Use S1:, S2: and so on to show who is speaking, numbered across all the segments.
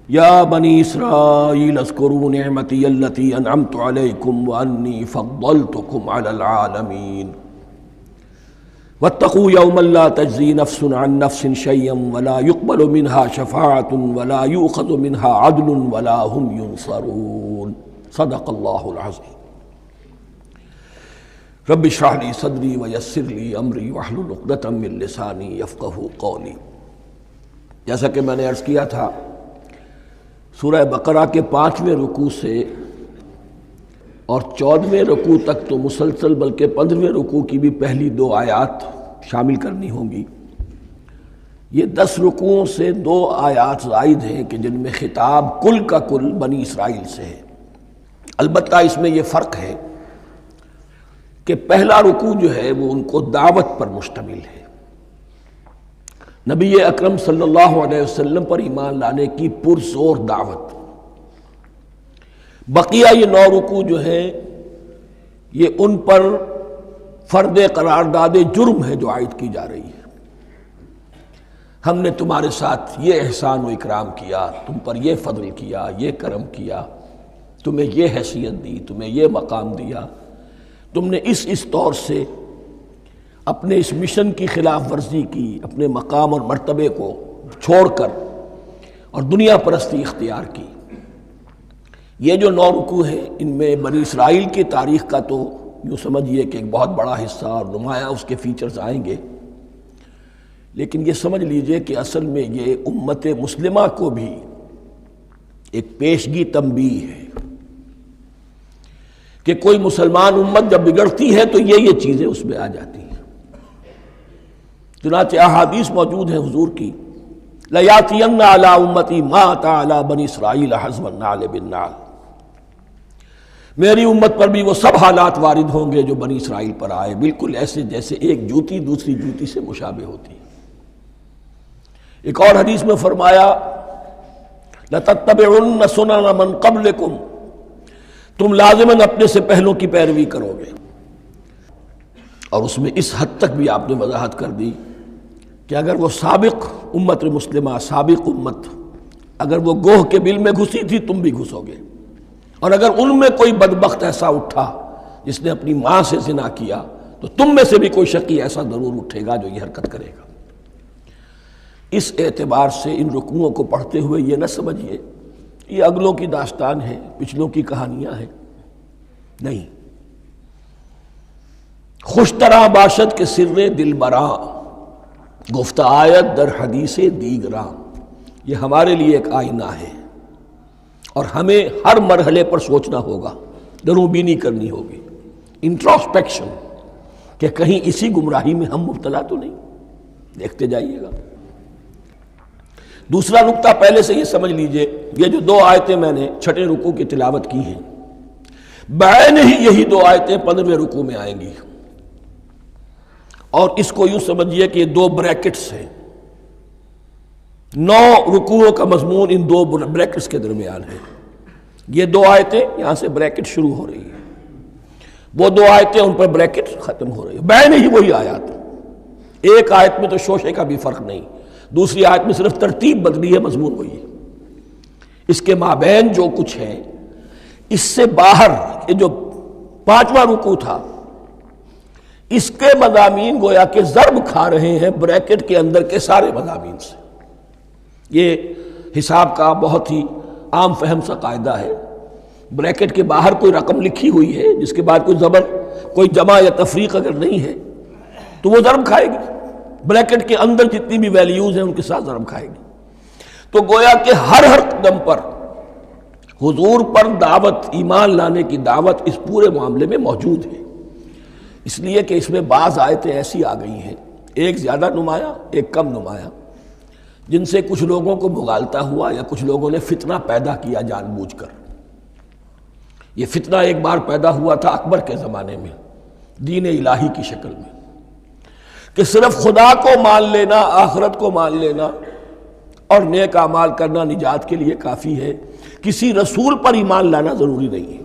S1: یا بنی اسرائیل اذکروا نعمتی التی انعمت علیکم وانی فضلتکم علی العالمین واتقوا یوما لا تجزی نفس عن نفس شیئا ولا يقبل منها شفاعة ولا یؤخذ منها عدل ولا هم ینصرون صدق اللہ العظیم۔ رب اشرح لی صدری ویسر لی امری واحلل عقدۃ من لسانی یفقہوا قولی۔ جیسا کہ میں نے عرض کیا تھا، سورہ بقرہ کے 5ویں رکوع سے اور 14ویں رکوع تک تو مسلسل، بلکہ 15ویں رکوع کی بھی پہلی 2 آیات شامل کرنی ہوں گی۔ یہ 10 رکوعوں سے 2 آیات زائد ہیں کہ جن میں خطاب کل کا کل بنی اسرائیل سے ہے۔ البتہ اس میں یہ فرق ہے کہ پہلا رکوع جو ہے وہ ان کو دعوت پر مشتمل ہے، نبی اکرم صلی اللہ علیہ وسلم پر ایمان لانے کی پرزور دعوت۔ بقیہ یہ 9 رکوع جو ہیں یہ ان پر فرد قرارداد جرم ہے جو عائد کی جا رہی ہے۔ ہم نے تمہارے ساتھ یہ احسان و اکرام کیا، تم پر یہ فضل کیا، یہ کرم کیا، تمہیں یہ حیثیت دی، تمہیں یہ مقام دیا، تم نے اس طور سے اپنے اس مشن کی خلاف ورزی کی، اپنے مقام اور مرتبے کو چھوڑ کر اور دنیا پرستی اختیار کی۔ یہ جو 9 رکوع ہیں ان میں بنی اسرائیل کی تاریخ کا تو یوں سمجھیے کہ ایک بہت بڑا حصہ اور نمایاں اس کے فیچرز آئیں گے، لیکن یہ سمجھ لیجئے کہ اصل میں یہ امت مسلمہ کو بھی ایک پیشگی تنبیہ ہے کہ کوئی مسلمان امت جب بگڑتی ہے تو یہ چیزیں اس میں آ جاتی ہیں۔ چنانچہ احادیث موجود ہیں حضور کی، لَيَأْتِيَنَّ عَلَىٰ أُمَّتِي مَا أَتَىٰ عَلَىٰ بَنِي إِسْرَائِيلَ حَزْوَ النَّعْلِ بِالنَّعْلِ۔ میری امت پر بھی وہ سب حالات وارد ہوں گے جو بنی اسرائیل پر آئے، بالکل ایسے جیسے ایک جوتی دوسری جوتی سے مشابہ ہوتی ہے۔ ایک اور حدیث میں فرمایا لَتَتَّبِعُنَّ سُنَنَ مَنْ قَبْلِكُمْ، تم لازماً اپنے سے پہلوں کی پیروی کرو گے۔ اور اس میں اس حد تک بھی آپ نے وضاحت کر دی کہ اگر وہ سابق امت مسلمہ، سابق امت، اگر وہ گوہ کے بل میں گھسی تھی تم بھی گھسو گے، اور اگر ان میں کوئی بدبخت ایسا اٹھا جس نے اپنی ماں سے زنا کیا تو تم میں سے بھی کوئی شقی ایسا ضرور اٹھے گا جو یہ حرکت کرے گا۔ اس اعتبار سے ان رکوعوں کو پڑھتے ہوئے یہ نہ سمجھیے یہ اگلوں کی داستان ہے، پچھلوں کی کہانیاں ہیں، نہیں۔ خوش طرح باشد کے سر دل براں، گفت آیت در حدیث دیگراں، یہ ہمارے لیے ایک آئینہ ہے اور ہمیں ہر مرحلے پر سوچنا ہوگا، دروں بینی کرنی ہوگی، انٹروسپیکشن، کہ کہیں اسی گمراہی میں ہم مبتلا تو نہیں، دیکھتے جائیے گا۔ دوسرا نقطہ پہلے سے یہ سمجھ لیجئے، یہ جو 2 آیتیں میں نے 6 رکوع کی تلاوت کی ہیں، بعین ہی یہی 2 آیتیں 15ویں رکوع میں آئیں گی، اور اس کو یوں سمجھیے کہ یہ 2 بریکٹس ہیں۔ 9 رکوعوں کا مضمون ان 2 بریکٹس کے درمیان ہے۔ یہ 2 آیتیں یہاں سے بریکٹ شروع ہو رہی ہیں، وہ 2 آیتیں ان پر بریکٹ ختم ہو رہی ہیں، بعین ہی وہی آیات۔ ایک آیت میں تو شوشے کا بھی فرق نہیں، دوسری آیت میں صرف ترتیب بدلی ہے، مضمون وہی ہے۔ اس کے مابین جو کچھ ہے، اس سے باہر یہ جو 5واں رکوع تھا، اس کے مضامین گویا کہ ضرب کھا رہے ہیں بریکٹ کے اندر کے سارے مضامین سے۔ یہ حساب کا بہت ہی عام فہم سا قاعدہ ہے، بریکٹ کے باہر کوئی رقم لکھی ہوئی ہے جس کے بعد کوئی زبر، کوئی جمع یا تفریق اگر نہیں ہے تو وہ ضرب کھائے گی، بریکٹ کے اندر جتنی بھی ویلیوز ہیں ان کے ساتھ ضرب کھائے گی۔ تو گویا کہ ہر قدم پر حضور پر دعوت، ایمان لانے کی دعوت اس پورے معاملے میں موجود ہے، اس لیے کہ اس میں بعض آیتیں ایسی آ گئی ہیں، ایک زیادہ نمایاں ایک کم نمایاں، جن سے کچھ لوگوں کو بھگالتا ہوا یا کچھ لوگوں نے فتنہ پیدا کیا جان بوجھ کر۔ یہ فتنہ ایک بار پیدا ہوا تھا اکبر کے زمانے میں، دین الہی کی شکل میں، کہ صرف خدا کو مان لینا، آخرت کو مان لینا اور نیک اعمال کرنا نجات کے لیے کافی ہے، کسی رسول پر ایمان لانا ضروری نہیں ہے۔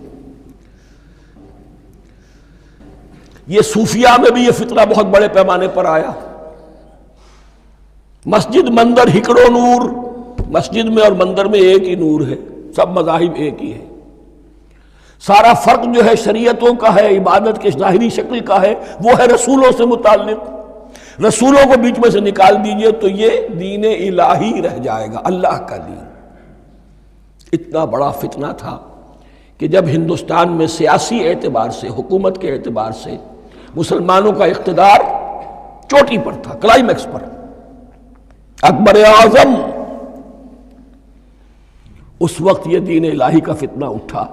S1: یہ صوفیہ میں بھی یہ فتنہ بہت بڑے پیمانے پر آیا، مسجد مندر ہکڑو نور، مسجد میں اور مندر میں ایک ہی نور ہے، سب مذاہب ایک ہی ہے، سارا فرق جو ہے شریعتوں کا ہے، عبادت کے ظاہری شکل کا ہے، وہ ہے رسولوں سے متعلق۔ رسولوں کو بیچ میں سے نکال دیجئے تو یہ دین الہی رہ جائے گا، اللہ کا دین۔ اتنا بڑا فتنہ تھا کہ جب ہندوستان میں سیاسی اعتبار سے، حکومت کے اعتبار سے مسلمانوں کا اقتدار چوٹی پر تھا، کلائمیکس پر، اکبر اعظم، اس وقت یہ دین الہی کا فتنہ اٹھا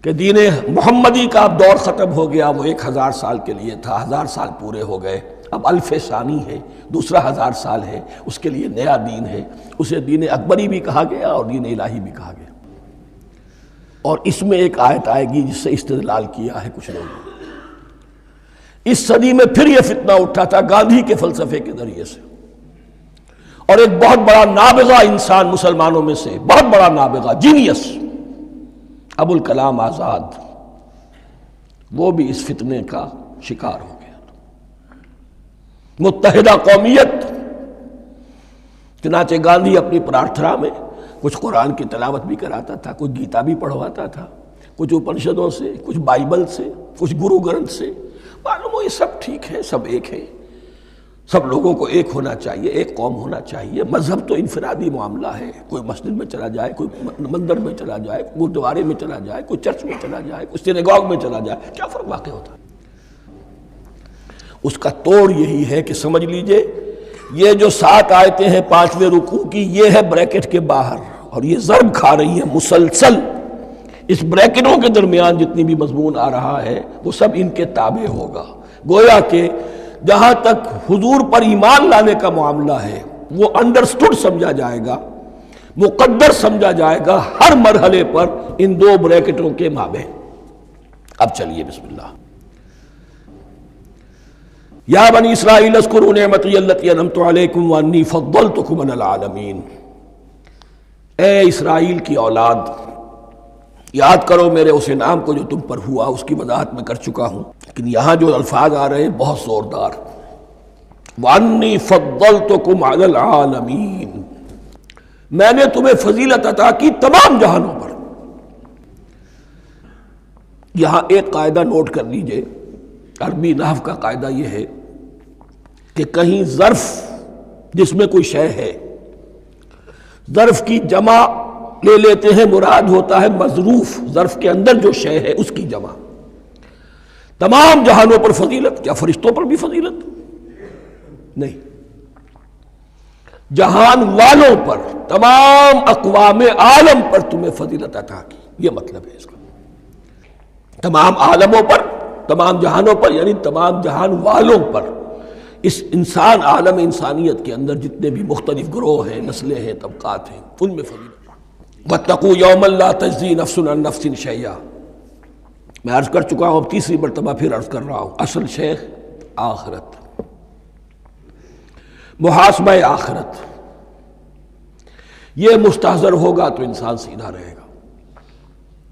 S1: کہ دین محمدی کا اب دور ختم ہو گیا، وہ 1000 سال کے لیے تھا، 1000 سال پورے ہو گئے، اب الف ثانی ہے، دوسرا 1000 سال ہے، اس کے لیے نیا دین ہے، اسے دین اکبری بھی کہا گیا اور دین الہی بھی کہا گیا۔ اور اس میں ایک آیت آئے گی جس سے استدلال کیا ہے کچھ لوگوں نے۔ اس صدی میں پھر یہ فتنہ اٹھا تھا گاندھی کے فلسفے کے ذریعے سے، اور ایک بہت بڑا نابغہ انسان مسلمانوں میں سے، بہت بڑا نابغہ، جینیس، ابوالکلام آزاد، وہ بھی اس فتنے کا شکار ہو گیا۔ متحدہ قومیت، چنانچہ گاندھی اپنی پرارتھنا میں کچھ قرآن کی تلاوت بھی کراتا تھا، کچھ گیتا بھی پڑھواتا تھا، کچھ اپنشدوں سے، کچھ بائبل سے، کچھ گرو گرنتھ سے، معلوم ہو یہ سب ٹھیک ہے، سب ایک ہے، سب لوگوں کو ایک ہونا چاہیے، ایک قوم ہونا چاہیے، مذہب تو انفرادی معاملہ ہے، کوئی مسجد میں چلا جائے، کوئی مندر میں چلا جائے، کوئی گردوارے میں چلا جائے، کوئی چرچ میں چلا جائے، کوئی سینیگاگ میں چلا جائے، کیا فرق واقع ہوتا ہے؟ اس کا توڑ یہی ہے کہ سمجھ لیجئے یہ جو 7 آیتیں ہیں 5ویں رکوع کی، یہ ہے بریکٹ کے باہر، اور یہ ضرب کھا رہی ہے مسلسل۔ اس بریکٹوں کے درمیان جتنی بھی مضمون آ رہا ہے وہ سب ان کے تابع ہوگا، گویا کہ جہاں تک حضور پر ایمان لانے کا معاملہ ہے وہ انڈرسٹوڈ سمجھا جائے گا، مقدر سمجھا جائے گا ہر مرحلے پر ان 2 بریکٹوں کے مابین۔ اب چلیے بسم اللہ۔ یا بنی اسرائیل اذکروا نعمتی التی انعمت علیکم وانی فضلتکم علی العالمین، اے اسرائیل کی اولاد، یاد کرو میرے اس انعام کو جو تم پر ہوا، اس کی وضاحت میں کر چکا ہوں، لیکن یہاں جو الفاظ آ رہے ہیں بہت زوردار، وَأَنِّي فَضَّلْتُكُمْ عَلَى الْعَالَمِينَ، میں نے تمہیں فضیلت عطا کی تمام جہانوں پر۔ یہاں ایک قاعدہ نوٹ کر لیجئے، عربی نحو کا قاعدہ یہ ہے کہ کہیں ظرف جس میں کوئی شے ہے، ظرف کی جمع لے لیتے ہیں، مراد ہوتا ہے مظروف، ظرف کے اندر جو شے ہے اس کی جمع۔ تمام جہانوں پر فضیلت، کیا فرشتوں پر بھی فضیلت؟ نہیں، جہان والوں پر، تمام اقوام عالم پر تمہیں فضیلت عطا کی، یہ مطلب ہے اس کا۔ تمام عالموں پر، تمام جہانوں پر، یعنی تمام جہان والوں پر، اس انسان عالم انسانیت کے اندر جتنے بھی مختلف گروہ ہیں، نسلیں ہیں، طبقات ہیں، ان میں فضیلت۔ وَاتَّقُوا يَوْمًا لَا تَجْزِي نَفْسٌ عَن نَفْسٍ شَيْئًا، میں عرض کر چکا ہوں، اب تیسری مرتبہ پھر عرض کر رہا ہوں، اصل شیخ آخرت، محاسبہ آخرت، یہ مستحضر ہوگا تو انسان سیدھا رہے گا۔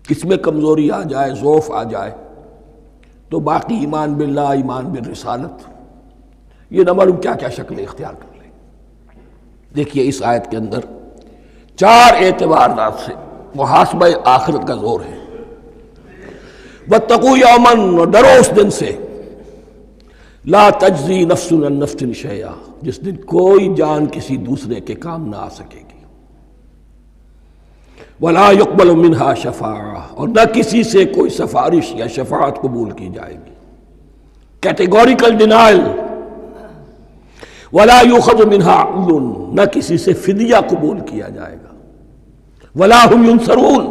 S1: کس میں کمزوری آ جائے، ضعف آ جائے تو باقی ایمان باللہ، ایمان بالرسالت، یہ نہ معلوم کیا کیا شکلیں اختیار کر لیں۔ دیکھیے اس آیت کے اندر 4 اعتبارات سے محاسبہ آخرت کا زور ہے۔ وَاتَّقُوا يَوْمًا، ڈرو اس دن سے، لا تجزی نفس عن نفس شیئا، جس دن کوئی جان کسی دوسرے کے کام نہ آ سکے گی، ولا يقبل منها شفاعہ، اور نہ کسی سے کوئی سفارش یا شفاعت قبول کی جائے گی، کیٹیگوریکل ڈینائل، ولا يؤخذ منها عدل، نہ کسی سے فدیہ قبول کیا جائے گا، ولا هم ينصرون،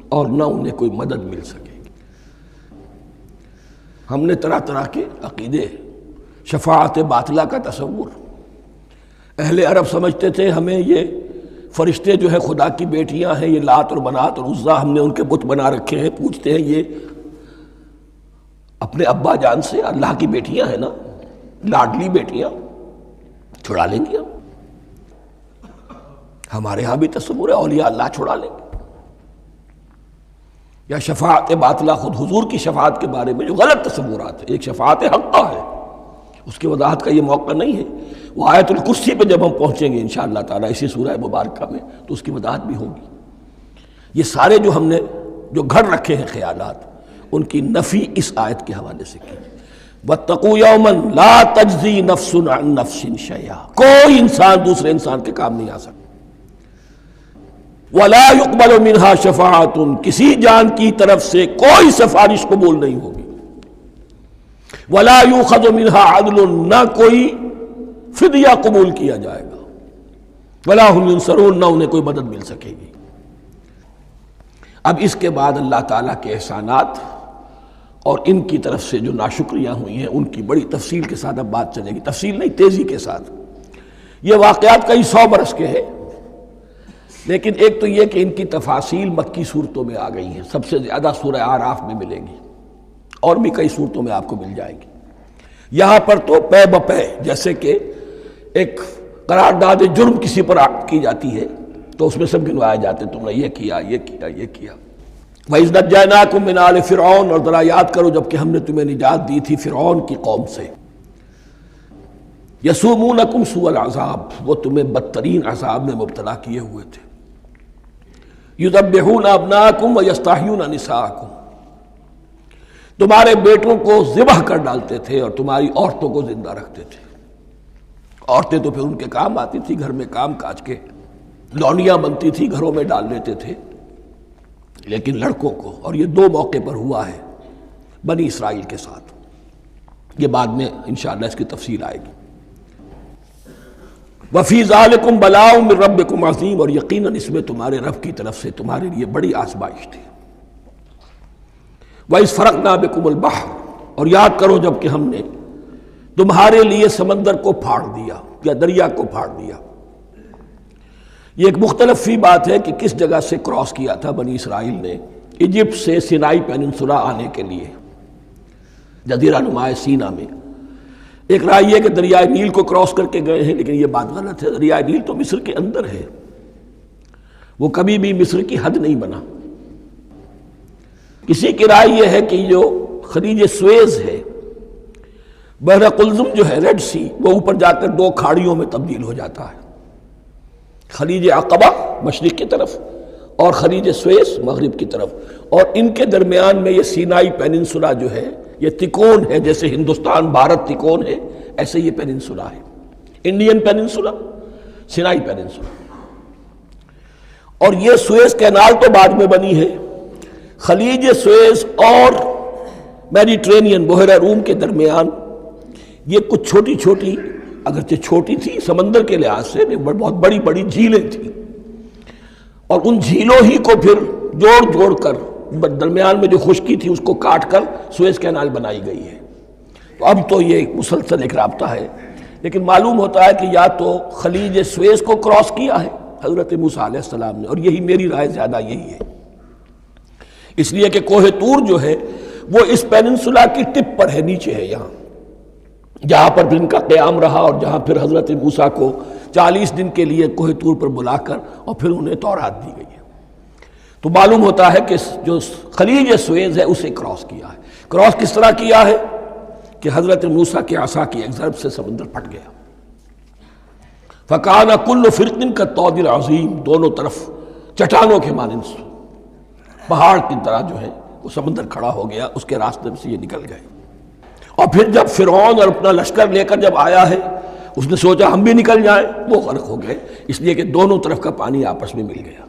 S1: اور نہ انہیں کوئی مدد مل سکے گی۔ ہم نے طرح طرح کے عقیدے، شفاعت باطلہ کا تصور، اہل عرب سمجھتے تھے ہمیں یہ فرشتے جو ہے خدا کی بیٹیاں ہیں، یہ لات اور منات اور عزا ہم نے ان کے بت بنا رکھے ہیں، پوچھتے ہیں یہ اپنے ابا جان سے اللہ کی بیٹیاں ہیں نا، لاڈلی بیٹیاں، چھڑا لیں گے ہمارے ہاں بھی تصور ہے اولیاء اللہ چھڑا لیں گے۔ یا شفاعت باطلہ، خود حضور کی شفاعت کے بارے میں جو غلط تصورات ہیں، ایک شفاعت حقہ ہے، اس کی وضاحت کا یہ موقع نہیں ہے، وہ آیت الکرسی پہ جب ہم پہنچیں گے انشاءاللہ تعالیٰ اسی سورہ مبارکہ میں تو اس کی وضاحت بھی ہوگی۔ یہ سارے جو ہم نے جو گھڑ رکھے ہیں خیالات، ان کی نفی اس آیت کے حوالے سے کی۔ وَاتَّقُوا يَوْمًا لَا تَجْزِي نَفْسٌ عَن نَفْسٍ شَيْئًا، کوئی انسان دوسرے انسان کے کام نہیں آ سکتا۔ وَلَا يُقْبَلُ مِنْهَا شَفَاعَةٌ، کسی جان کی طرف سے کوئی سفارش قبول نہیں ہوگی۔ وَلَا يُؤْخَذُ مِنْهَا عَدْلٌ، نہ کوئی فدیہ قبول کیا جائے گا۔ وَلَا هُمْ يُنصَرُونَ، نہ انہیں کوئی مدد مل سکے گی۔ اب اس کے بعد اللہ تعالیٰ کے احسانات اور ان کی طرف سے جو ناشکریاں ہوئی ہیں ان کی بڑی تفصیل کے ساتھ اب بات چلے گی، تفصیل نہیں تیزی کے ساتھ۔ یہ واقعات کئی 100 برس کے ہیں، لیکن ایک تو یہ کہ ان کی تفاصیل مکی صورتوں میں آ گئی ہیں، سب سے زیادہ سورہ اعراف میں ملیں گی، اور بھی کئی صورتوں میں آپ کو مل جائیں گی۔ یہاں پر تو پے بپے، جیسے کہ ایک قرارداد جرم کسی پر کی جاتی ہے تو اس میں سب گنوائے جاتے، تم نے یہ کیا، یہ کیا، یہ کیا۔ وَإِذْ نَجَّيْنَاكُم مِّنْ آلِ فِرْعَوْنَ، اور ذرا یاد کرو جب کہ ہم نے تمہیں نجات دی تھی فرعون کی قوم سے۔ يَسُومُونَكُمْ سُوءَ الْعَذَابِ، وہ تمہیں بدترین عذاب میں مبتلا کیے ہوئے تھے۔ يُذَبِّحُونَ أَبْنَاءَكُمْ وَيَسْتَحْيُونَ نِسَاءَكُمْ، تمہارے بیٹوں کو ذبح کر ڈالتے تھے اور تمہاری عورتوں کو زندہ رکھتے تھے۔ عورتیں تو پھر ان کے کام آتی تھی، گھر میں کام کاج کے لونیاں بنتی تھی، گھروں میں ڈال لیتے تھے، لیکن لڑکوں کو، اور یہ 2 موقع پر ہوا ہے بنی اسرائیل کے ساتھ، یہ بعد میں انشاءاللہ اس کی تفصیل آئے گی۔ وَفِي ذَلِكُمْ بَلَاءٌ مِّن رَبِّكُمْ عَظِيمٌ، اور یقیناً اس میں تمہارے رب کی طرف سے تمہارے لیے بڑی آزمائش تھی۔ وَإِذْ فَرَقْنَا بِكُمُ الْبَحْرَ، اور یاد کرو جب کہ ہم نے تمہارے لیے سمندر کو پھاڑ دیا یا دریا کو پھاڑ دیا۔ یہ ایک مختلف فی بات ہے کہ کس جگہ سے کراس کیا تھا بنی اسرائیل نے ایجپٹ سے سینائی پیننسولا آنے کے لیے، جزیرہ نما سینا میں۔ ایک رائے یہ کہ دریائے نیل کو کراس کر کے گئے ہیں، لیکن یہ بات غلط ہے، دریائے نیل تو مصر کے اندر ہے، وہ کبھی بھی مصر کی حد نہیں بنا۔ کسی کی رائے یہ ہے کہ جو خلیج سویز ہے، بحر قلزم جو ہے، ریڈ سی، وہ اوپر جا کر 2 کھاڑیوں میں تبدیل ہو جاتا ہے، خلیج عقبہ مشرق کی طرف اور خلیج سویس مغرب کی طرف، اور ان کے درمیان میں یہ سینائی پیننسولا جو ہے یہ تکون ہے، جیسے ہندوستان بھارت تکون ہے ایسے یہ پیننسولا ہے، انڈین پیننسولا، سینائی پیننسولا۔ اور یہ سویس کینال تو بعد میں بنی ہے، خلیج سویس اور میڈیٹرینین بحیرہ روم کے درمیان یہ کچھ چھوٹی چھوٹی، اگرچہ چھوٹی تھی سمندر کے لحاظ سے، بہت بڑی بڑی جھیلیں تھیں، اور ان جھیلوں ہی کو پھر جوڑ جوڑ کر درمیان میں جو خشکی تھی اس کو کاٹ کر سویس کینال بنائی گئی ہے۔ تو اب تو یہ ایک مسلسل ایک رابطہ ہے، لیکن معلوم ہوتا ہے کہ یا تو خلیج سویس کو کراس کیا ہے حضرت موسیٰ علیہ السلام نے، اور یہی میری رائے زیادہ یہی ہے، اس لیے کہ کوہ طور جو ہے وہ اس پیننسولا کی ٹپ پر ہے، نیچے ہے یہاں، جہاں پر ان کا قیام رہا، اور جہاں پھر حضرت موسیٰ کو 40 دن کے لیے کوہ طور پر بلا کر اور پھر انہیں تورات دی گئی ہے۔ تو معلوم ہوتا ہے کہ جو خلیج سویز ہے اسے کراس کیا ہے۔ کراس کس طرح کیا ہے کہ حضرت موسیٰ کے عصا کی ایک ضرب سے سمندر پھٹ گیا۔ فَكَانَ كُلُّ فِرْقٍ كَالطَّوْدِ الْعَظِيمِ، دونوں طرف چٹانوں کے مانند پہاڑ کی طرح جو ہے وہ سمندر کھڑا ہو گیا، اس کے راستے سے یہ نکل گئے۔ اور پھر جب فرعون اور اپنا لشکر لے کر جب آیا ہے، اس نے سوچا ہم بھی نکل جائیں، وہ غرق ہو گئے، اس لیے کہ دونوں طرف کا پانی آپس میں مل گیا۔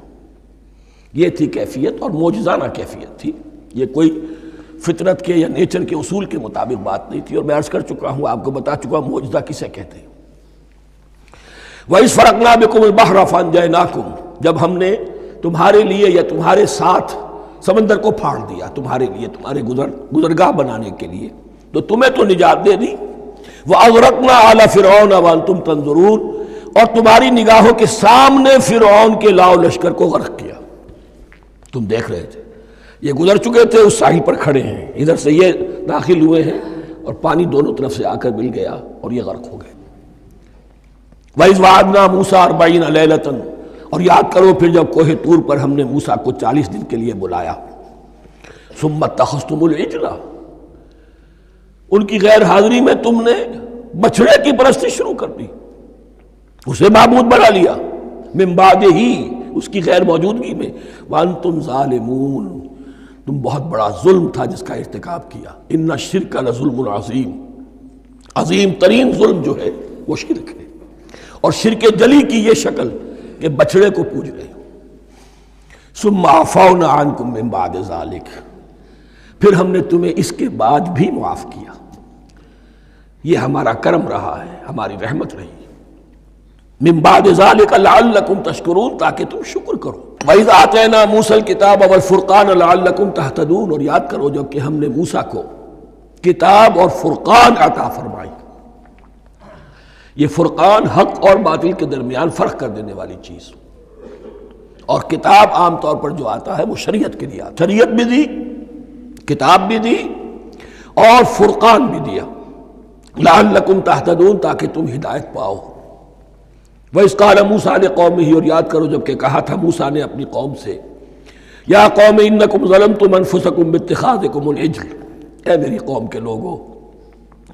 S1: یہ تھی کیفیت، اور معجزانہ کیفیت تھی، یہ کوئی فطرت کے یا نیچر کے اصول کے مطابق بات نہیں تھی، اور میں عرض کر چکا ہوں، آپ کو بتا چکا ہوں معجزہ کسے کہتے ہیں۔ وَإِذْ فَرَقْنَا بِكُمُ الْبَحْرَ فَأَنْجَيْنَاكُمْ، جب ہم نے تمہارے لیے یا تمہارے ساتھ سمندر کو پھاڑ دیا، تمہارے لیے، تمہارے گزرگاہ بنانے کے لیے، تو تمہیں تو نجات دے دی۔ وَأَغْرَقْنَا آلَ فِرْعَوْنَ وَأَنْتُمْ تَنظُرُونَ، اور تمہاری نگاہوں کے سامنے فرعون کے لاؤ لشکر کو غرق کیا، تم دیکھ رہے تھے، یہ گزر چکے تھے، اس ساحل پر کھڑے ہیں، ادھر سے یہ داخل ہوئے ہیں، اور پانی دونوں طرف سے آ کر مل گیا اور یہ غرق ہو گئے۔ وَإِذْ وَعَدْنَا مُوسَىٰ 40 لَيْلَةً، اور یاد کرو پھر جب کوہ طور پر ہم نے موسیٰ کو 40 دن کے لیے بلایا۔ ثُمَّ اتَّخَذْتُمُ الْعِجْلَ، ان کی غیر حاضری میں تم نے بچھڑے کی پرستی شروع کر دی، اسے معبود بنا لیا، من بعد ہی، اس کی غیر موجودگی میں، وانتم ظالمون، تم بہت بڑا ظلم تھا جس کا ارتکاب کیا، ان الشرک لظلم عظیم، عظیم ترین ظلم جو ہے وہ شرک ہے، اور شرک جلی کی یہ شکل کہ بچڑے کو پوج رہے ہو۔ ثم عفونا عنکم من بعد ذلک، پھر ہم نے تمہیں اس کے بعد بھی معاف کیا، یہ ہمارا کرم رہا ہے، ہماری رحمت رہی، من بعد ذلک لعلکم تشکرون، تاکہ تم شکر کرو۔ وَإِذْ آتَيْنَا مُوسَى الْكِتَابَ وَالْفُرْقَانَ لَعَلَّكُمْ تَهْتَدُونَ، اور یاد کرو جب کہ ہم نے موسیٰ کو کتاب اور فرقان عطا فرمائی۔ یہ فرقان حق اور باطل کے درمیان فرق کر دینے والی چیز، اور کتاب عام طور پر جو آتا ہے وہ شریعت کے لیے آتا ہے، شریعت بھی دی، کتاب بھی دی، اور فرقان بھی دیا، لعلکم تہتدون، تاکہ تم ہدایت پاؤ۔ وَإِذْ قَالَ مُوسَىٰ لِقَوْمِهِ، اور یاد کرو جب کہ کہا تھا موسیٰ نے اپنی قوم سے، یا قوم انکم ظلمتم انفسکم باتخاذکم العجل، اے میری قوم کے لوگو،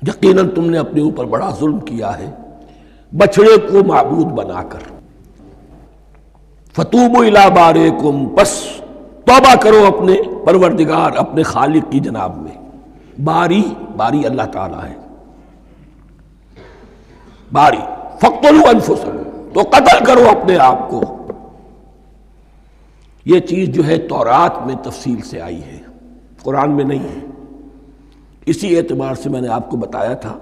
S1: یقیناً تم نے اپنے اوپر بڑا ظلم کیا ہے بچڑے کو معبود بنا کر۔ فتوبوا الی بارئکم، پس توبہ کرو اپنے پروردگار، اپنے خالق کی جناب میں۔ باری، باری اللہ تعالیٰ ہے، باری، فاقتلوا انفسکم، تو قتل کرو اپنے آپ کو۔ یہ چیز جو ہے تورات میں تفصیل سے آئی ہے، قرآن میں نہیں ہے۔ اسی اعتبار سے میں نے آپ کو بتایا تھا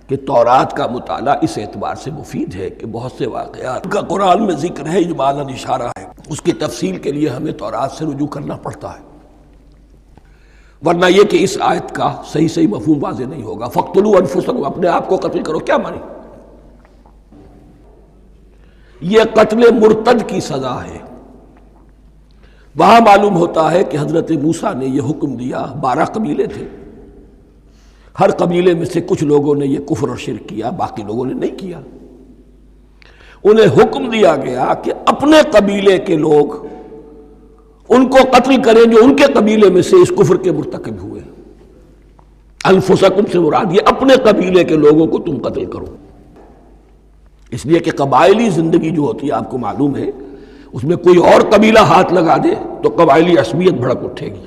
S1: کہ تورات کا مطالعہ اس اعتبار سے مفید ہے کہ بہت سے واقعات کا قرآن میں ذکر ہے، اجمالاً اشارہ ہے، اس کی تفصیل کے لیے ہمیں تورات سے رجوع کرنا پڑتا ہے، ورنہ یہ کہ اس آیت کا صحیح مفہوم واضح نہیں ہوگا۔ فاقتلوا انفسکم، اپنے آپ کو قتل کرو، کیا معنی؟ یہ قتل مرتد کی سزا ہے۔ وہاں معلوم ہوتا ہے کہ حضرت موسیٰ نے یہ حکم دیا، 12 قبیلے تھے، ہر قبیلے میں سے کچھ لوگوں نے یہ کفر اور شرک کیا، باقی لوگوں نے نہیں کیا۔ انہیں حکم دیا گیا کہ اپنے قبیلے کے لوگ ان کو قتل کریں جو ان کے قبیلے میں سے اس کفر کے مرتکب ہوئے۔ انفسکم سے مراد یہ اپنے قبیلے کے لوگوں کو تم قتل کرو، اس لیے کہ قبائلی زندگی جو ہوتی ہے آپ کو معلوم ہے، اس میں کوئی اور قبیلہ ہاتھ لگا دے تو قبائلی عصبیت بھڑک اٹھے گی۔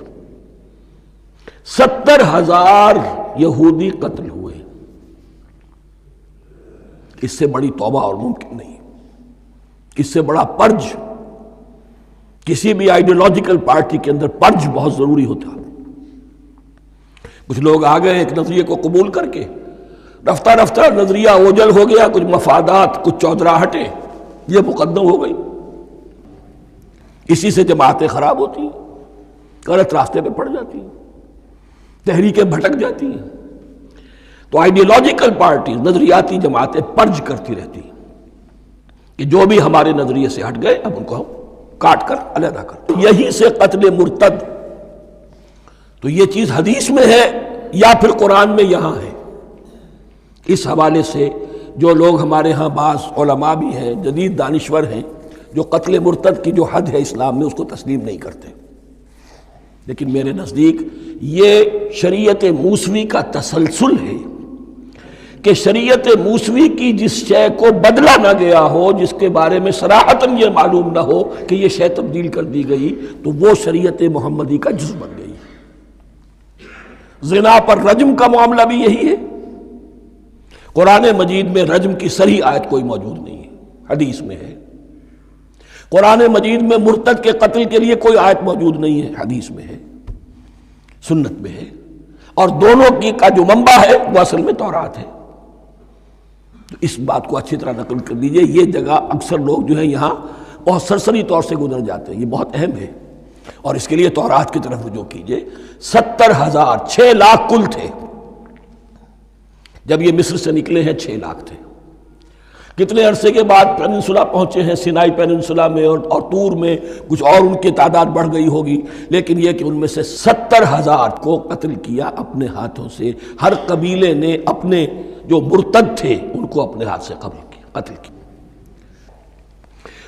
S1: 70,000 یہودی قتل ہوئے، اس سے بڑی توبہ اور ممکن نہیں، اس سے بڑا پرج، کسی بھی آئیڈیولوجیکل پارٹی کے اندر پرج بہت ضروری ہوتا۔ کچھ لوگ آ گئے ایک نظریے کو قبول کر کے، رفتہ رفتہ نظریہ اوجل ہو گیا، کچھ مفادات، کچھ چودراہٹیں یہ مقدم ہو گئی، اسی سے جماعتیں خراب ہوتی ہیں، غلط راستے پہ پڑ جاتی ہیں، تحریکیں بھٹک جاتی ہیں۔ تو آئیڈیولوجیکل پارٹیز، نظریاتی جماعتیں پرج کرتی رہتی ہیں کہ جو بھی ہمارے نظریے سے ہٹ گئے اب ان کو ہم کاٹ کر علیحدہ کر۔ یہی سے قتل مرتد، تو یہ چیز حدیث میں ہے یا پھر قرآن میں یہاں ہے۔ اس حوالے سے جو لوگ ہمارے ہاں بعض علماء بھی ہیں، جدید دانشور ہیں، جو قتل مرتد کی جو حد ہے اسلام میں اس کو تسلیم نہیں کرتے، لیکن میرے نزدیک یہ شریعت موسوی کا تسلسل ہے کہ شریعت موسوی کی جس شے کو بدلا نہ گیا ہو، جس کے بارے میں صراحتاً یہ معلوم نہ ہو کہ یہ شے تبدیل کر دی گئی، تو وہ شریعت محمدی کا جز بن گئی۔ زنا پر رجم کا معاملہ بھی یہی ہے، قرآن مجید میں رجم کی صریح آیت کوئی موجود نہیں ہے، حدیث میں ہے۔ قرآن مجید میں مرتد کے قتل کے لیے کوئی آیت موجود نہیں ہے، حدیث میں ہے، سنت میں ہے، اور دونوں کی کا جو منبع ہے وہ اصل میں تورات ہے۔ تو اس بات کو اچھی طرح نقل کر دیجئے، یہ جگہ اکثر لوگ جو ہیں یہاں بہت سرسری طور سے گزر جاتے ہیں، یہ بہت اہم ہے، اور اس کے لیے تورات کی طرف رجوع کیجئے۔ 70,000، 6 لاکھ کل تھے جب یہ مصر سے نکلے ہیں، 6 لاکھ تھے۔ کتنے عرصے کے بعد پیننسولا پہنچے ہیں، سینائی پیننسولا میں اور طور میں، کچھ اور ان کی تعداد بڑھ گئی ہوگی، لیکن یہ کہ ان میں سے 70,000 کو قتل کیا اپنے ہاتھوں سے۔ ہر قبیلے نے اپنے جو مرتد تھے ان کو اپنے ہاتھ سے قتل کیا۔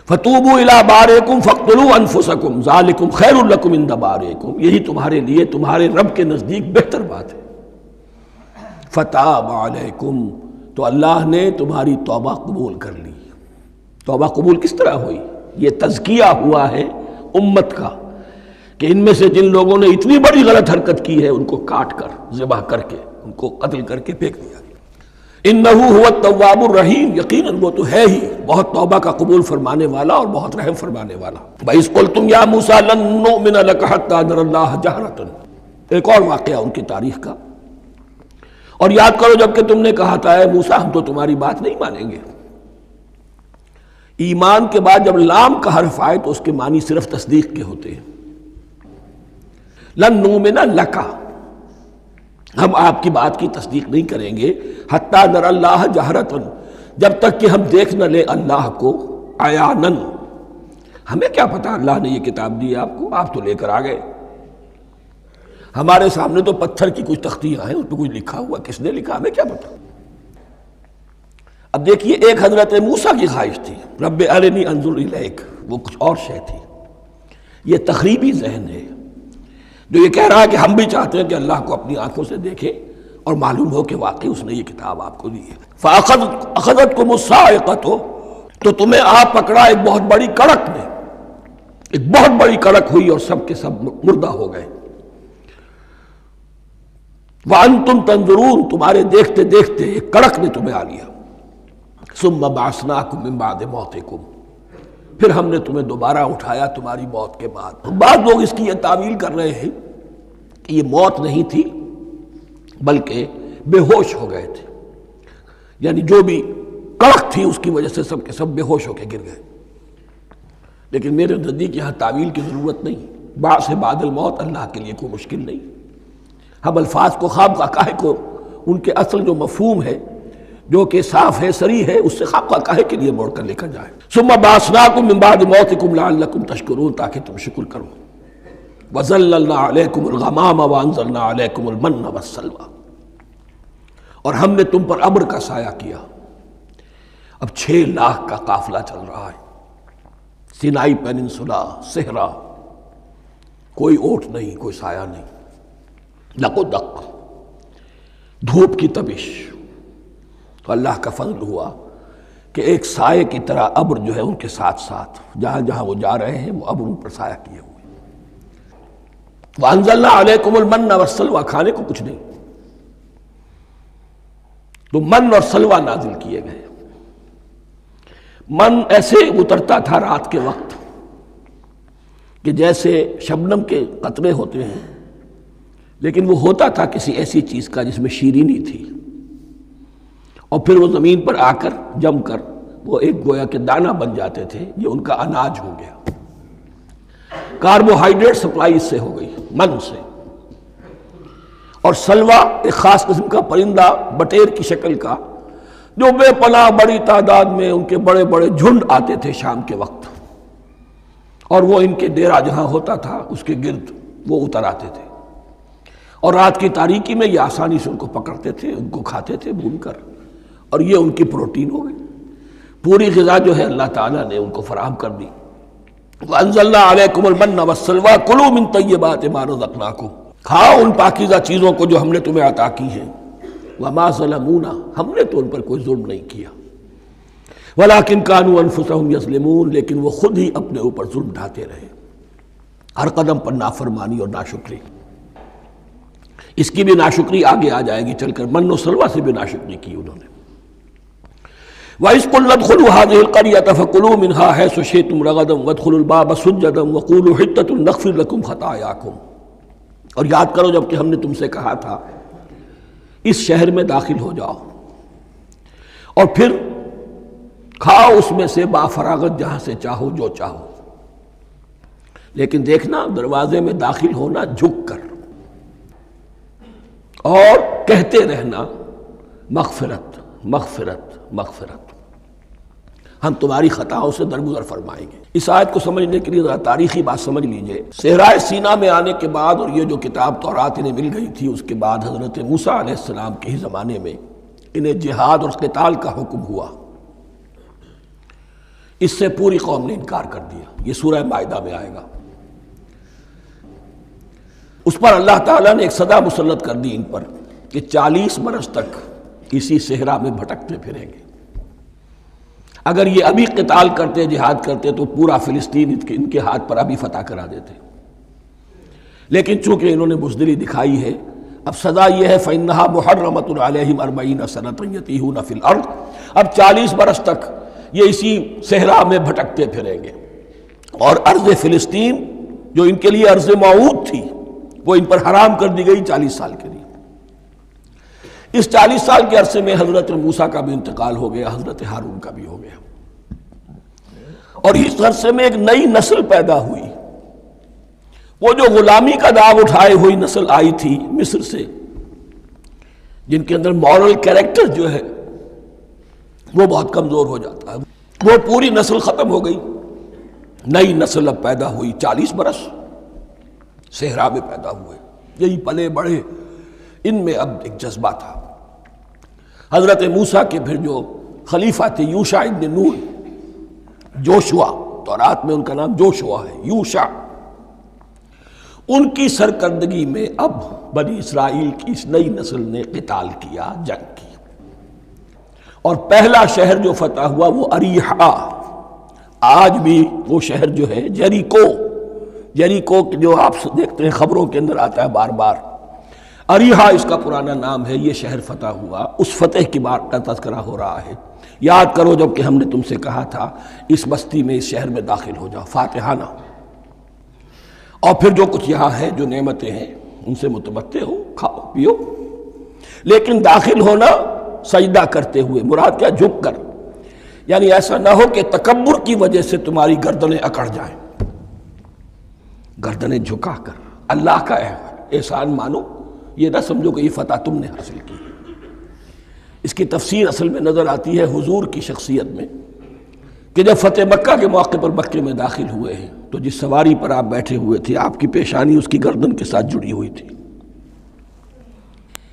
S1: فَتُوبُوا إِلَىٰ بَارِئِكُمْ فَاقْتُلُوا أَنفُسَكُمْ ذَٰلِكُمْ خَيْرٌ لَكُمْ عِندَ بَارِئِكُمْ، یہی تمہارے لیے تمہارے رب کے نزدیک بہتر بات ہے۔ فَتَابَ عَلَيْكُمْ، تو اللہ نے تمہاری توبہ قبول کر لی، توبہ قبول کس طرح ہوئی؟ یہ تزکیہ ہوا ہے امت کا کہ ان میں سے جن لوگوں نے اتنی بڑی غلط حرکت کی ہے ان کو کاٹ کر، ذبح کر کے، ان کو قتل کر کے پھینک دیا گیا۔ انہ هو التواب الرحیم، یقیناً وہ تو ہے ہی بہت توبہ کا قبول فرمانے والا اور بہت رحم فرمانے والا۔ وَإِذْ قُلْتُمْ يَا مُوسَىٰ لَن نُّؤْمِنَ لَكَ حَتَّىٰ نَرَى اللَّهَ جَهْرَةً، ایک اور واقعہ ان کی تاریخ کا۔ اور یاد کرو جب کہ تم نے کہا تھا اے موسیٰ ہم تو تمہاری بات نہیں مانیں گے۔ ایمان کے بعد جب لام کا حرف آئے تو اس کے معنی صرف تصدیق کے ہوتے ہیں۔ لن نؤمن لک، ہم آپ کی بات کی تصدیق نہیں کریں گے، حتی نر اللہ جہرتن، جب تک کہ ہم دیکھ نہ لیں اللہ کو عیانن۔ ہمیں کیا پتا اللہ نے یہ کتاب دی آپ کو، آپ تو لے کر آ گئے، ہمارے سامنے تو پتھر کی کچھ تختیاں ہیں، اس پہ کچھ لکھا ہوا، کس نے لکھا ہمیں کیا پتا۔ اب دیکھیے ایک حضرت موسیٰ کی خواہش تھی رب ارنی انظر الیک، وہ کچھ اور شے تھی۔ یہ تخریبی ذہن ہے جو یہ کہہ رہا ہے کہ ہم بھی چاہتے ہیں کہ اللہ کو اپنی آنکھوں سے دیکھیں اور معلوم ہو کہ واقعی اس نے یہ کتاب آپ کو دی ہے۔ فَأَخَذَتْكُمُ الصَّاعِقَةُ، تو تمہیں آ پکڑا ایک بہت بڑی کڑک نے، ایک بہت بڑی کڑک ہوئی اور سب کے سب مردہ ہو گئے۔ وَأَنْتُمْ تَنظُرُونَ، تمہارے دیکھتے دیکھتے ایک کڑک نے تمہیں آ لیا۔ ثُمَّ بَعَثْنَاكُم مِّن بَعْدِ مَوْتِكُمْ، پھر ہم نے تمہیں دوبارہ اٹھایا تمہاری موت کے بعد۔ بعض لوگ اس کی یہ تعویل کر رہے ہیں کہ یہ موت نہیں تھی بلکہ بے ہوش ہو گئے تھے، یعنی جو بھی کڑک تھی اس کی وجہ سے سب کے سب بے ہوش ہو کے گر گئے۔ لیکن میرے نزدیک یہاں تعویل کی ضرورت نہیں، بعث بعد الموت اللہ کے لیے کوئی مشکل نہیں۔ ہم الفاظ کو خواب کاہے کو ان کے اصل جو مفہوم ہے جو کہ صاف ہے صریح ہے اس سے خواب کاہے کے لیے موڑ کر لے کر جائیں۔ ثم بعثناکم من بعد موتکم لعلکم تشکرون، تاکہ تم شکر کرو۔ وظللنا علیکم الغمام وانزلنا علیکم المن والسلوى، اور ہم نے تم پر ابر کا سایہ کیا۔ اب 6 لاکھ کا قافلہ چل رہا ہے، سینائی پیننسولا، صحرا، کوئی اوٹ نہیں، کوئی سایہ نہیں، دق و دق، دھوپ کی تپش۔ تو اللہ کا فضل ہوا کہ ایک سائے کی طرح ابر جو ہے ان کے ساتھ ساتھ جہاں جہاں وہ جا رہے ہیں وہ ابر ان پر سایہ کیے ہوئے۔ وَأَنزَلْنَا عَلَيْكُمُ الْمَنَّ وَالسَّلْوَىٰ، کھانے کو کچھ نہیں، تو من اور سلوہ نازل کیے گئے۔ من ایسے اترتا تھا رات کے وقت کہ جیسے شبنم کے قطرے ہوتے ہیں، لیکن وہ ہوتا تھا کسی ایسی چیز کا جس میں شیرینی تھی، اور پھر وہ زمین پر آ کر جم کر وہ ایک گویا کے دانہ بن جاتے تھے، یہ ان کا اناج ہو گیا۔ کاربوہائیڈریٹ سپلائی اس سے ہو گئی، من سے۔ اور سلوہ ایک خاص قسم کا پرندہ بٹیر کی شکل کا جو بے پناہ بڑی تعداد میں ان کے بڑے بڑے جھنڈ آتے تھے شام کے وقت، اور وہ ان کے ڈیرا جہاں ہوتا تھا اس کے گرد وہ اتر آتے تھے، اور رات کی تاریکی میں یہ آسانی سے ان کو پکڑتے تھے، ان کو کھاتے تھے بھون کر، اور یہ ان کی پروٹین ہو گئی۔ پوری غذا جو ہے اللہ تعالیٰ نے ان کو فراہم کر دی۔ وَأَنزَلْنَا عَلَيْكُمُ الْمَنَّ وَالسَّلْوَىٰ كُلُوا مِن طَيِّبَاتِ مَا رَزَقْنَاكُمْ، کھاؤ ان پاکیزہ چیزوں کو جو ہم نے تمہیں عطا کی ہیں۔ وَمَا ظَلَمُونَا، ہم نے تو ان پر کوئی ظلم نہیں کیا، وَلَٰكِن كَانُوا أَنفُسَهُمْ يَظْلِمُونَ، لیکن وہ خود ہی اپنے اوپر ظلم ڈھاتے رہے، ہر قدم پر نافرمانی اور ناشکری۔ اس کی بھی ناشکری آگے آ جائے گی چل کر، من و سلوہ سے بھی ناشکری کی انہوں نے۔ وَإِذْ قُلْنَا ادْخُلُوا هَٰذِهِ الْقَرْيَةَ فَكُلُوا مِنْهَا حَيْثُ شِئْتُمْ رَغَدًا وَادْخُلُوا الْبَابَ سُجَّدًا وَقُولُوا حِطَّةٌ نَغْفِرْ لَكُمْ خَطَايَاكُمْ، اور یاد کرو جب کہ ہم نے تم سے کہا تھا اس شہر میں داخل ہو جاؤ اور پھر کھاؤ اس میں سے بافراغت جہاں سے چاہو جو چاہو، لیکن دیکھنا دروازے میں داخل ہونا جھک کر، اور کہتے رہنا مغفرت مغفرت مغفرت، ہم تمہاری خطاؤں سے درگزر فرمائیں گے۔ اس آیت کو سمجھنے کے لیے ذرا تاریخی بات سمجھ لیجئے۔ صحرائے سینا میں آنے کے بعد اور یہ جو کتاب تورات انہیں مل گئی تھی، اس کے بعد حضرت موسیٰ علیہ السلام کے ہی زمانے میں انہیں جہاد اور قتال کا حکم ہوا۔ اس سے پوری قوم نے انکار کر دیا، یہ سورہ مائدہ میں آئے گا۔ اس پر اللہ تعالیٰ نے ایک سزا مسلط کر دی ان پر کہ 40 برس تک اسی صحرا میں بھٹکتے پھریں گے۔ اگر یہ ابھی قتال کرتے، جہاد کرتے، تو پورا فلسطین ان کے ہاتھ پر ابھی فتح کرا دیتے، لیکن چونکہ انہوں نے بزدلی دکھائی ہے، اب سزا یہ ہے فَإِنَّهَا مُحَرَّمَةٌ عَلَيْهِمْ 40 سَنَةً يَتِيهُونَ فِي الْأَرْضِ، اب 40 برس تک یہ اسی صحرا میں بھٹکتے پھریں گے، اور ارض فلسطین جو ان کے لیے ارض موعود تھی وہ ان پر حرام کر دی گئی 40 سال کے لیے۔ اس 40 سال کے عرصے میں حضرت موسیٰ کا بھی انتقال ہو گیا، حضرت ہارون کا بھی ہو گیا، اور اس عرصے میں ایک نئی نسل پیدا ہوئی۔ وہ جو غلامی کا داغ اٹھائے ہوئی نسل آئی تھی مصر سے، جن کے اندر مورل کیریکٹر جو ہے وہ بہت کمزور ہو جاتا ہے، وہ پوری نسل ختم ہو گئی، نئی نسل اب پیدا ہوئی، 40 برس صحرا میں پیدا ہوئے، یہی پلے بڑھے، ان میں اب ایک جذبہ تھا۔ حضرت موسیٰ کے پھر جو خلیفہ تھے یوشع ابن نون، جوشوا، تورات میں ان کا نام جوشوا ہے، یوشع، ان کی سرکردگی میں اب بنی اسرائیل کی اس نئی نسل نے قتال کیا، جنگ کی، اور پہلا شہر جو فتح ہوا وہ اریحا، آج بھی وہ شہر جو ہے جیریکو جو آپ دیکھتے ہیں خبروں کے اندر آتا ہے بار بار، اریحا اس کا پرانا نام ہے، یہ شہر فتح ہوا، اس فتح کی بات کا تذکرہ ہو رہا ہے۔ یاد کرو جب کہ ہم نے تم سے کہا تھا اس بستی میں، اس شہر میں داخل ہو جاؤ فاتحانہ، اور پھر جو کچھ یہاں ہے، جو نعمتیں ہیں ان سے متمتع ہو، کھاؤ پیو، لیکن داخل ہونا سجدہ کرتے ہوئے، مراد کیا؟ جھک کر، یعنی ایسا نہ ہو کہ تکبر کی وجہ سے تمہاری گردنیں اکڑ جائیں، گردنیں جھکا کر اللہ کا احسان مانو، یہ نہ سمجھو کہ یہ فتح تم نے حاصل کی۔ اس کی تفسیر اصل میں نظر آتی ہے حضور کی شخصیت میں، کہ جب فتح مکہ کے موقع پر مکے میں داخل ہوئے ہیں تو جس سواری پر آپ بیٹھے ہوئے تھے، آپ کی پیشانی اس کی گردن کے ساتھ جڑی ہوئی تھی۔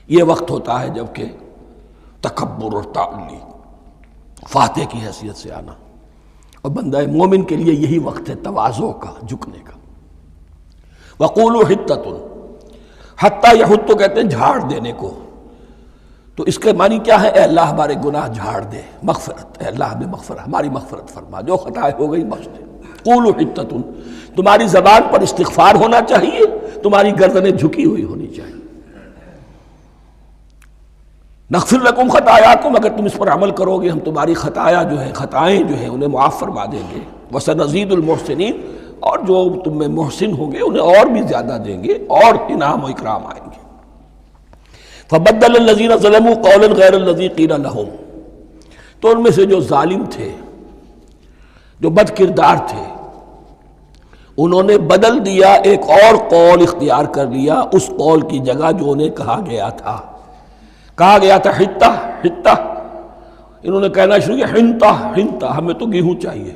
S1: یہ وقت ہوتا ہے جب کہ تکبر اور تعلی، فاتح کی حیثیت سے آنا، اور بندہ مومن کے لیے یہی وقت ہے تواضع کا، جھکنے کا۔ وَقُولُوا حِطَّةٌ، حتیٰ یحط تو کہتے ہیں جھاڑ دینے کو، تو اس کے معنی کیا ہے؟ اے اللہ ہمارے گناہ جھاڑ دے، مغفرت، اے اللہ ہمیں مغفرت، ہماری مغفرت فرما، جو خطائیں ہو گئی بخش دے۔ قولوا حطۃ، تمہاری زبان پر استغفار ہونا چاہیے، تمہاری گردنیں جھکی ہوئی ہونی چاہیے۔ نغفر لکم خطایاکم، اگر تم اس پر عمل کرو گے ہم تمہاری خطائیں جو ہیں انہیں معاف فرما دیں گے۔ وسنزید المحسنین، اور جو تم میں محسن ہوں گے انہیں اور بھی زیادہ دیں گے، اور انعام و اکرام آئیں گے۔ فبدل الذین ظلموا قولا غیر الذی قیل لہم، تو ان میں سے جو ظالم تھے، جو بد کردار تھے، انہوں نے بدل دیا، ایک اور قول اختیار کر لیا اس قول کی جگہ جو انہیں کہا گیا تھا حتہ حتہ، انہوں نے کہنا شروع کیا ہنتا ہنتا، ہمیں تو گیہوں چاہیے۔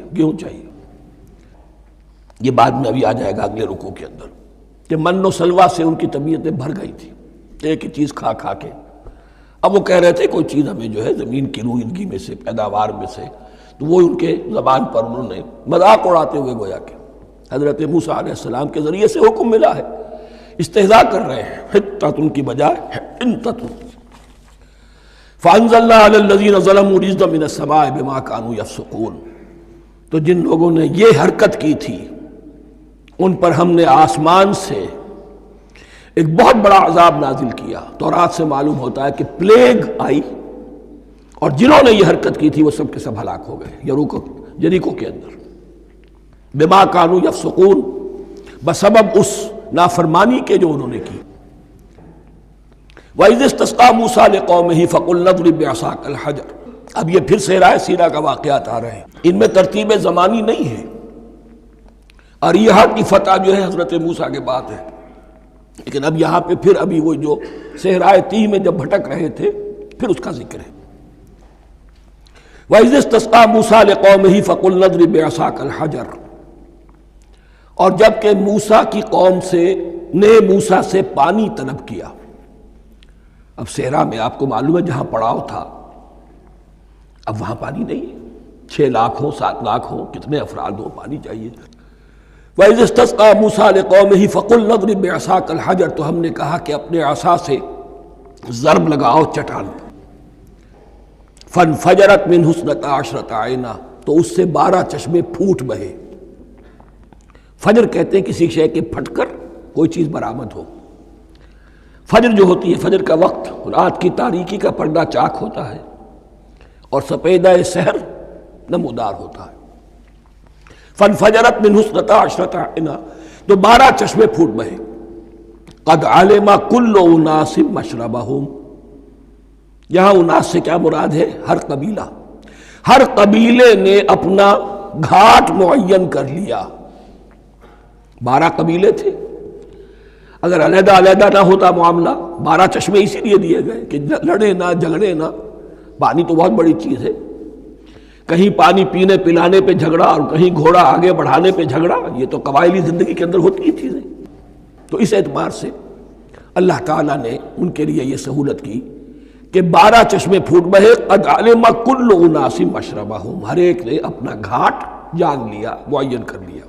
S1: یہ بعد میں ابھی آ جائے گا اگلے رکوع کے اندر، کہ من و سلوہ سے ان کی طبیعتیں بھر گئی تھی، ایک ہی چیز کھا کھا کے۔ اب وہ کہہ رہے تھے کوئی چیز ہمیں جو ہے زمین کی روئیدگی میں سے، پیداوار میں سے، تو وہ ان کے زبان پر انہوں نے مذاق اڑاتے ہوئے گویا کہ حضرت موسیٰ علیہ السلام کے ذریعے سے حکم ملا ہے، استہزاء کر رہے ہیں، حتۃ کی بجائے حنتۃ۔ فانزلنا علی الذین ظلموا رجزا من السماء بما كانوا یفسقون، تو جن لوگوں نے یہ حرکت کی تھی ان پر ہم نے آسمان سے ایک بہت بڑا عذاب نازل کیا۔ تورات سے معلوم ہوتا ہے کہ پلیگ آئی، اور جنہوں نے یہ حرکت کی تھی وہ سب کے سب ہلاک ہو گئے یریکو کے اندر، بما كانوا یفسقون، بسبب اس نافرمانی کے جو انہوں نے کی۔ وَإِذِ اسْتَسْقَىٰ مُوسَىٰ لِقَوْمِهِ فَقُلْنَا اضْرِب بِّعَصَاكَ الْحَجَرَ، اب یہ پھر صحرائے سیرا کا واقعات آ رہے ہیں، ان میں ترتیب زمانی نہیں ہے۔ اریحا کی فتح جو ہے حضرت موسیٰ کے بعد ہے، لیکن اب یہاں پہ پھر ابھی وہ جو صحرائے تیہ میں جب بھٹک رہے تھے پھر اس کا ذکر ہے۔ وَإِذِ اسْتَسْقَىٰ مُوسَىٰ لِقَوْمِهِ فَقُلْنَا اضْرِب بِّعَصَاكَ الْحَجَرَ، اور جب کہ موسیٰ کی قوم نے موسیٰ سے پانی طلب کیا، اب صحرا میں آپ کو معلوم ہے جہاں پڑاؤ تھا اب وہاں پانی نہیں، 6 لاکھ ہو 7 لاکھ ہو، کتنے افراد ہو، پانی چاہیے۔ وَإِذِ اسْتَسْقَىٰ مُوسَىٰ لِقَوْمِهِ فَقُلْنَا اضْرِب بِّعَصَاكَ الْحَجَرَ، تو ہم نے کہا کہ اپنے عصا سے ضرب لگاؤ چٹان پر۔ فانفجرت منہ اثنتا عشرۃ عینا، تو اس سے 12 چشمے پھوٹ بہے۔ فجر کہتے ہیں کسی شے کے پھٹ کر کوئی چیز برآمد ہو۔ فجر جو ہوتی ہے، فجر کا وقت رات کی تاریکی کا پردہ چاک ہوتا ہے اور سپیدہ سحر نمودار ہوتا ہے۔ فانفجرت منہ اثنتا عشرۃ عینا، تو 12 چشمے پھوٹ بہے۔ قد علم کل اناس مشربہم، یہاں اناس سے کیا مراد ہے؟ ہر قبیلہ، ہر قبیلے نے اپنا گھاٹ معین کر لیا۔ 12 قبیلے تھے، اگر علیحدہ علیحدہ نہ ہوتا معاملہ، 12 چشمے اسی لیے دیے گئے کہ لڑے نہ جھگڑے نہ۔ پانی تو بہت بڑی چیز ہے، کہیں پانی پینے پلانے پہ جھگڑا اور کہیں گھوڑا آگے بڑھانے پہ جھگڑا، یہ تو قبائلی زندگی کے اندر ہوتی ہی چیزیں۔ تو اس اعتبار سے اللہ تعالیٰ نے ان کے لیے یہ سہولت کی کہ 12 چشمے پھوٹ بہے۔ قد علم کل اناس مشربہم، ہر ایک نے اپنا گھاٹ جان لیا، معین کر لیا۔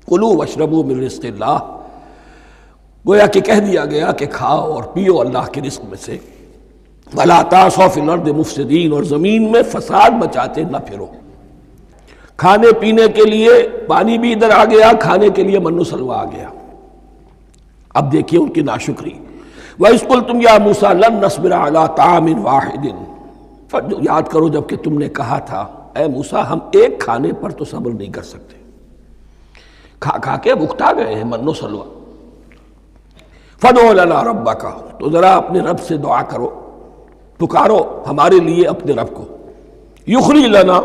S1: کلوا واشربوا من رزق اللہ، گویا کہ کہہ دیا گیا کہ کھاؤ اور پیو اللہ کے رزق میں سے۔ ولا تعثوا فی الارض مفسدین، اور زمین میں فساد مچاتے نہ پھرو۔ کھانے پینے کے لیے پانی بھی ادھر آ گیا، کھانے کے لیے من و سلوہ آ گیا۔ اب دیکھیے ان کی ناشکری۔ وَإِذْ قُلْتُمْ يَا مُوسَىٰ لَن نَّصْبِرَ عَلَىٰ طَعَامٍ وَاحِدٍ، یاد کرو جب کہ تم نے کہا تھا اے موسیٰ ہم ایک کھانے پر تو صبر نہیں کر سکتے، کھا کھا کے بکھتا گئے ہیں من و سلوہ۔ فَادْعُ لَنَا رَبَّكَ، تو ذرا اپنے رب سے دعا کرو، پکارو ہمارے لیے اپنے رب کو۔ یخرج لنا،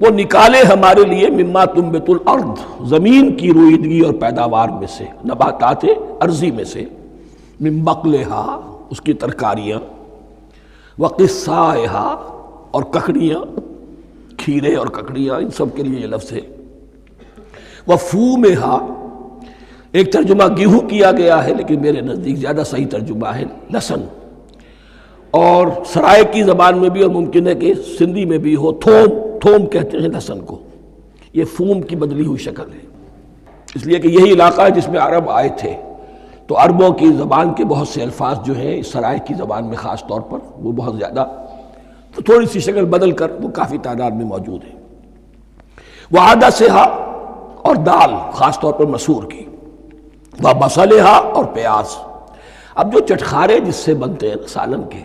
S1: وہ نکالے ہمارے لیے، مما تنبت الارض، زمین کی روئیدگی اور پیداوار میں سے، نباتات ارضی میں سے، من بقلہا، اس کی ترکاریاں، وقثائہا، اور ککڑیاں، کھیرے اور ککڑیاں، ان سب کے لیے یہ لفظ ہے۔ وفومہا، ایک ترجمہ گیہوں کیا گیا ہے لیکن میرے نزدیک زیادہ صحیح ترجمہ ہے لہسن، اور سرائے کی زبان میں بھی اور ممکن ہے کہ سندھی میں بھی ہو تھوم، تھوم کہتے ہیں لہسن کو، یہ فوم کی بدلی ہوئی شکل ہے، اس لیے کہ یہی علاقہ ہے جس میں عرب آئے تھے، تو عربوں کی زبان کے بہت سے الفاظ جو ہیں اس سرائے کی زبان میں خاص طور پر وہ بہت زیادہ، تو تھوڑی سی شکل بدل کر وہ کافی تعداد میں موجود ہے۔ وعدسہا، اور دال خاص طور پر مسور کی، وبصلہا، اور پیاز۔ اب جو چٹخارے جس سے بنتے ہیں سالن کے،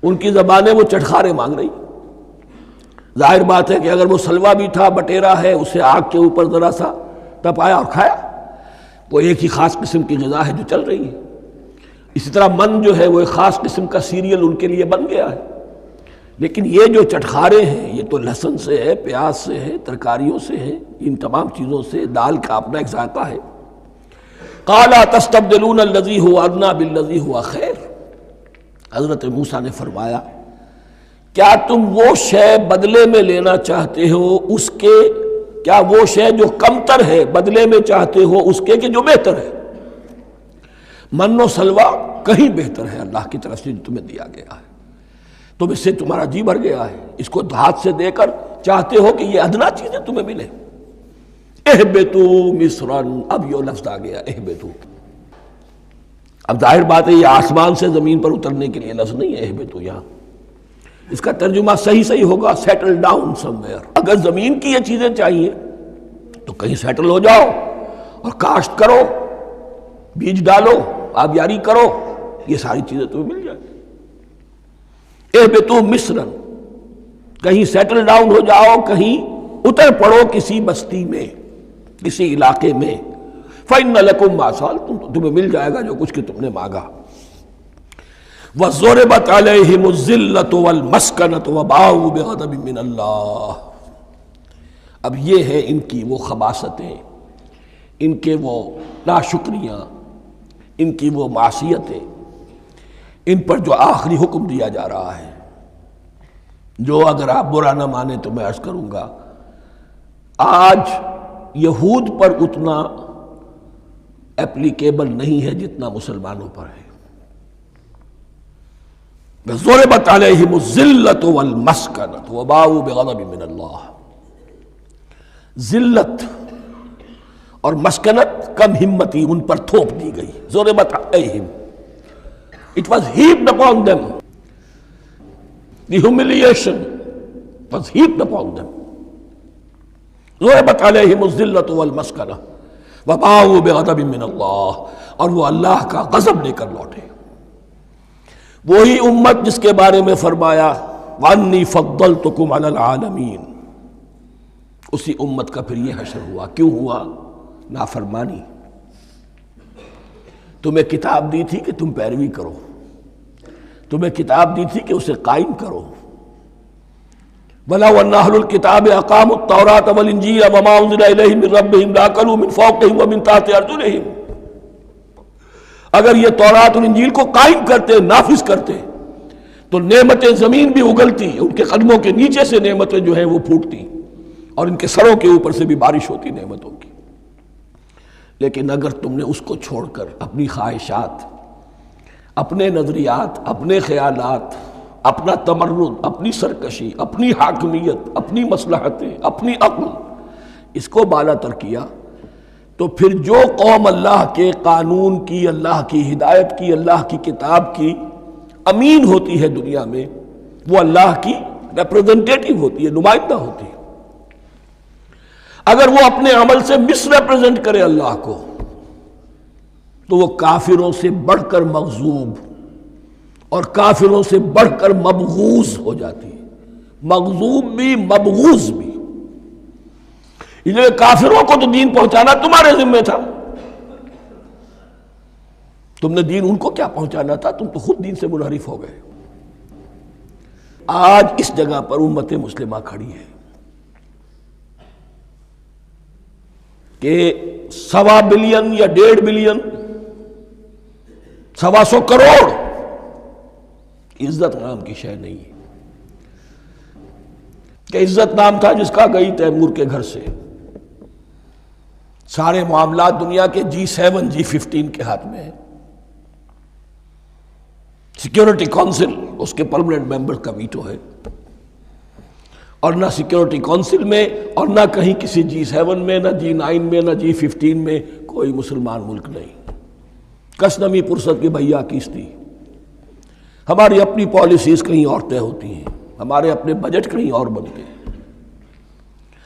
S1: ان کی زبانیں وہ چٹخارے مانگ رہی۔ ظاہر بات ہے کہ اگر وہ سلوا بھی تھا، بٹیرا ہے، اسے آگ کے اوپر ذرا سا تپایا اور کھایا، وہ ایک ہی خاص قسم کی غذا ہے جو چل رہی ہے۔ اسی طرح من جو ہے وہ ایک خاص قسم کا سیریل ان کے لیے بن گیا ہے۔ لیکن یہ جو چٹخارے ہیں یہ تو لہسن سے ہے، پیاز سے ہے، ترکاریوں سے ہے، ان تمام چیزوں سے، دال کا اپنا ایک ذائقہ ہے۔ قَالَ تَسْتَبْدِلُونَ الَّذِي هُوَ أَدْنَىٰ بِالَّذِي هُوَ خَيْرٌ، حضرت موسیٰ نے فرمایا کیا تم وہ شے بدلے میں لینا چاہتے ہو اس کے، کیا وہ شے جو کمتر ہے بدلے میں چاہتے ہو اس کے کہ جو بہتر ہے؟ من و سلوہ کہیں بہتر ہے اللہ کی طرف سے جو تمہیں دیا گیا ہے، تم اس سے تمہارا جی بھر گیا ہے، اس کو ہاتھ سے دے کر چاہتے ہو کہ یہ ادنا چیزیں تمہیں ملے۔ اہبطوا مصرا، اب یہ لفظ آ گیا اہبطوا۔ اب ظاہر بات ہے یہ آسمان سے زمین پر اترنے کے لیے لفظ نہیں ہے اہبطوا، یہاں اس کا ترجمہ صحیح ہوگا سیٹل ڈاؤن سم ویئر۔ اگر زمین کی یہ چیزیں چاہیے تو کہیں سیٹل ہو جاؤ اور کاشت کرو، بیج ڈالو، آبیاری کرو، یہ ساری چیزیں تمہیں مل جائیں۔ اہبطوا مصرا، کہیں سیٹل ڈاؤن ہو جاؤ، کہیں اتر پڑو کسی بستی میں، کسی علاقے میں۔ فَإِنَّ لَكُمْ مَا سَأَلْتُمْ، تمہیں مل جائے گا جو کچھ کہ تم نے مانگا۔ وَضُرِبَتْ عَلَيْهِمُ الذِّلَّةُ وَالْمَسْكَنَةُ وَبَاءُوا بِغَضَبٍ مِّنَ اللَّهِ، اب یہ ہے ان کی وہ خباثتیں، ان کے وہ ناشکریاں، ان کی وہ معصیتیں، ان پر جو آخری حکم دیا جا رہا ہے، جو اگر آپ برا نہ مانیں تو میں عرض کروں گا آج یہود پر اتنا اپلیکیبل نہیں ہے جتنا مسلمانوں پر ہے۔ ضربت علیہم الذلۃ والمسکنۃ وباؤوا بغضب من اللہ، ذلت اور مسکنت، کم ہمتی ان پر تھوپ دی گئی۔ ضربت علیہم، it was heaped upon them، the humiliation was heaped upon them. ضربت علیہم الذلۃ والمسکنہ وباؤوا بغضب من اللہ، اور وہ اللہ کا غضب لے کر لوٹے۔ وہی امت جس کے بارے میں فرمایا وانی فضلتکم علی العالمین، اسی امت کا پھر یہ حشر ہوا۔ کیوں ہوا؟ نافرمانی۔ تمہیں کتاب دی تھی کہ تم پیروی کرو، تمہیں کتاب دی تھی کہ اسے قائم کرو۔ وَلَوْ أَنَّ أَهْلَ الْكِتَابِ أَقَامُوا التَّوْرَاةَ وَالْإِنْجِيلَ وَمَا أُنزِلَ إِلَيْهِمْ مِنْ رَبِّهِمْ لَأَكَلُوا مِنْ فَوْقِهِمْ وَمِنْ تَحْتِ أَرْجُلِهِمْ، اگر یہ تورات اور انجیل کو قائم کرتے، نافذ کرتے، تو نعمتیں زمین بھی اگلتی، ان کے قدموں کے نیچے سے نعمتیں جو ہیں وہ پھوٹتی، اور ان کے سروں کے اوپر سے بھی بارش ہوتی نعمتوں کی۔ لیکن اگر تم نے اس کو چھوڑ کر اپنی خواہشات، اپنے نظریات، اپنے خیالات، اپنا تمرد، اپنی سرکشی، اپنی حاکمیت، اپنی مصلحتیں، اپنی عقل، اس کو بالا تر کیا، تو پھر جو قوم اللہ کے قانون کی، اللہ کی ہدایت کی، اللہ کی کتاب کی امین ہوتی ہے دنیا میں، وہ اللہ کی ریپرزنٹیٹیو ہوتی ہے، نمائندہ ہوتی ہے۔ اگر وہ اپنے عمل سے مس ریپرزنٹ کرے اللہ کو، تو وہ کافروں سے بڑھ کر مغضوب اور کافروں سے بڑھ کر مبغوض ہو جاتی ہے، مغضوب بھی مبغوض بھی۔ اس لیے کافروں کو تو دین پہنچانا تمہارے ذمہ تھا، تم نے دین ان کو کیا پہنچانا تھا، تم تو خود دین سے منحرف ہو گئے۔ آج اس جگہ پر امت مسلمہ کھڑی ہے کہ 1.25 بلین یا 1.5 بلین، 125 کروڑ عزت نام کی شے نہیں ہے، کہ عزت نام تھا جس کا گئی تیمور کے گھر سے، سارے معاملات دنیا کے G7 G15 کے ہاتھ میں ہیں، سیکیورٹی کونسل اس کے پرماننٹ ممبر کا ویٹو ہے، اور نہ سیکیورٹی کونسل میں اور نہ کہیں کسی G7 میں، نہ G9 میں، نہ G15 میں کوئی مسلمان ملک نہیں۔ کس نمی پرست کی بھیا کیستی، ہماری اپنی پالیسیز کہیں اور طے ہوتی ہیں، ہمارے اپنے بجٹ کہیں اور بنتے ہیں،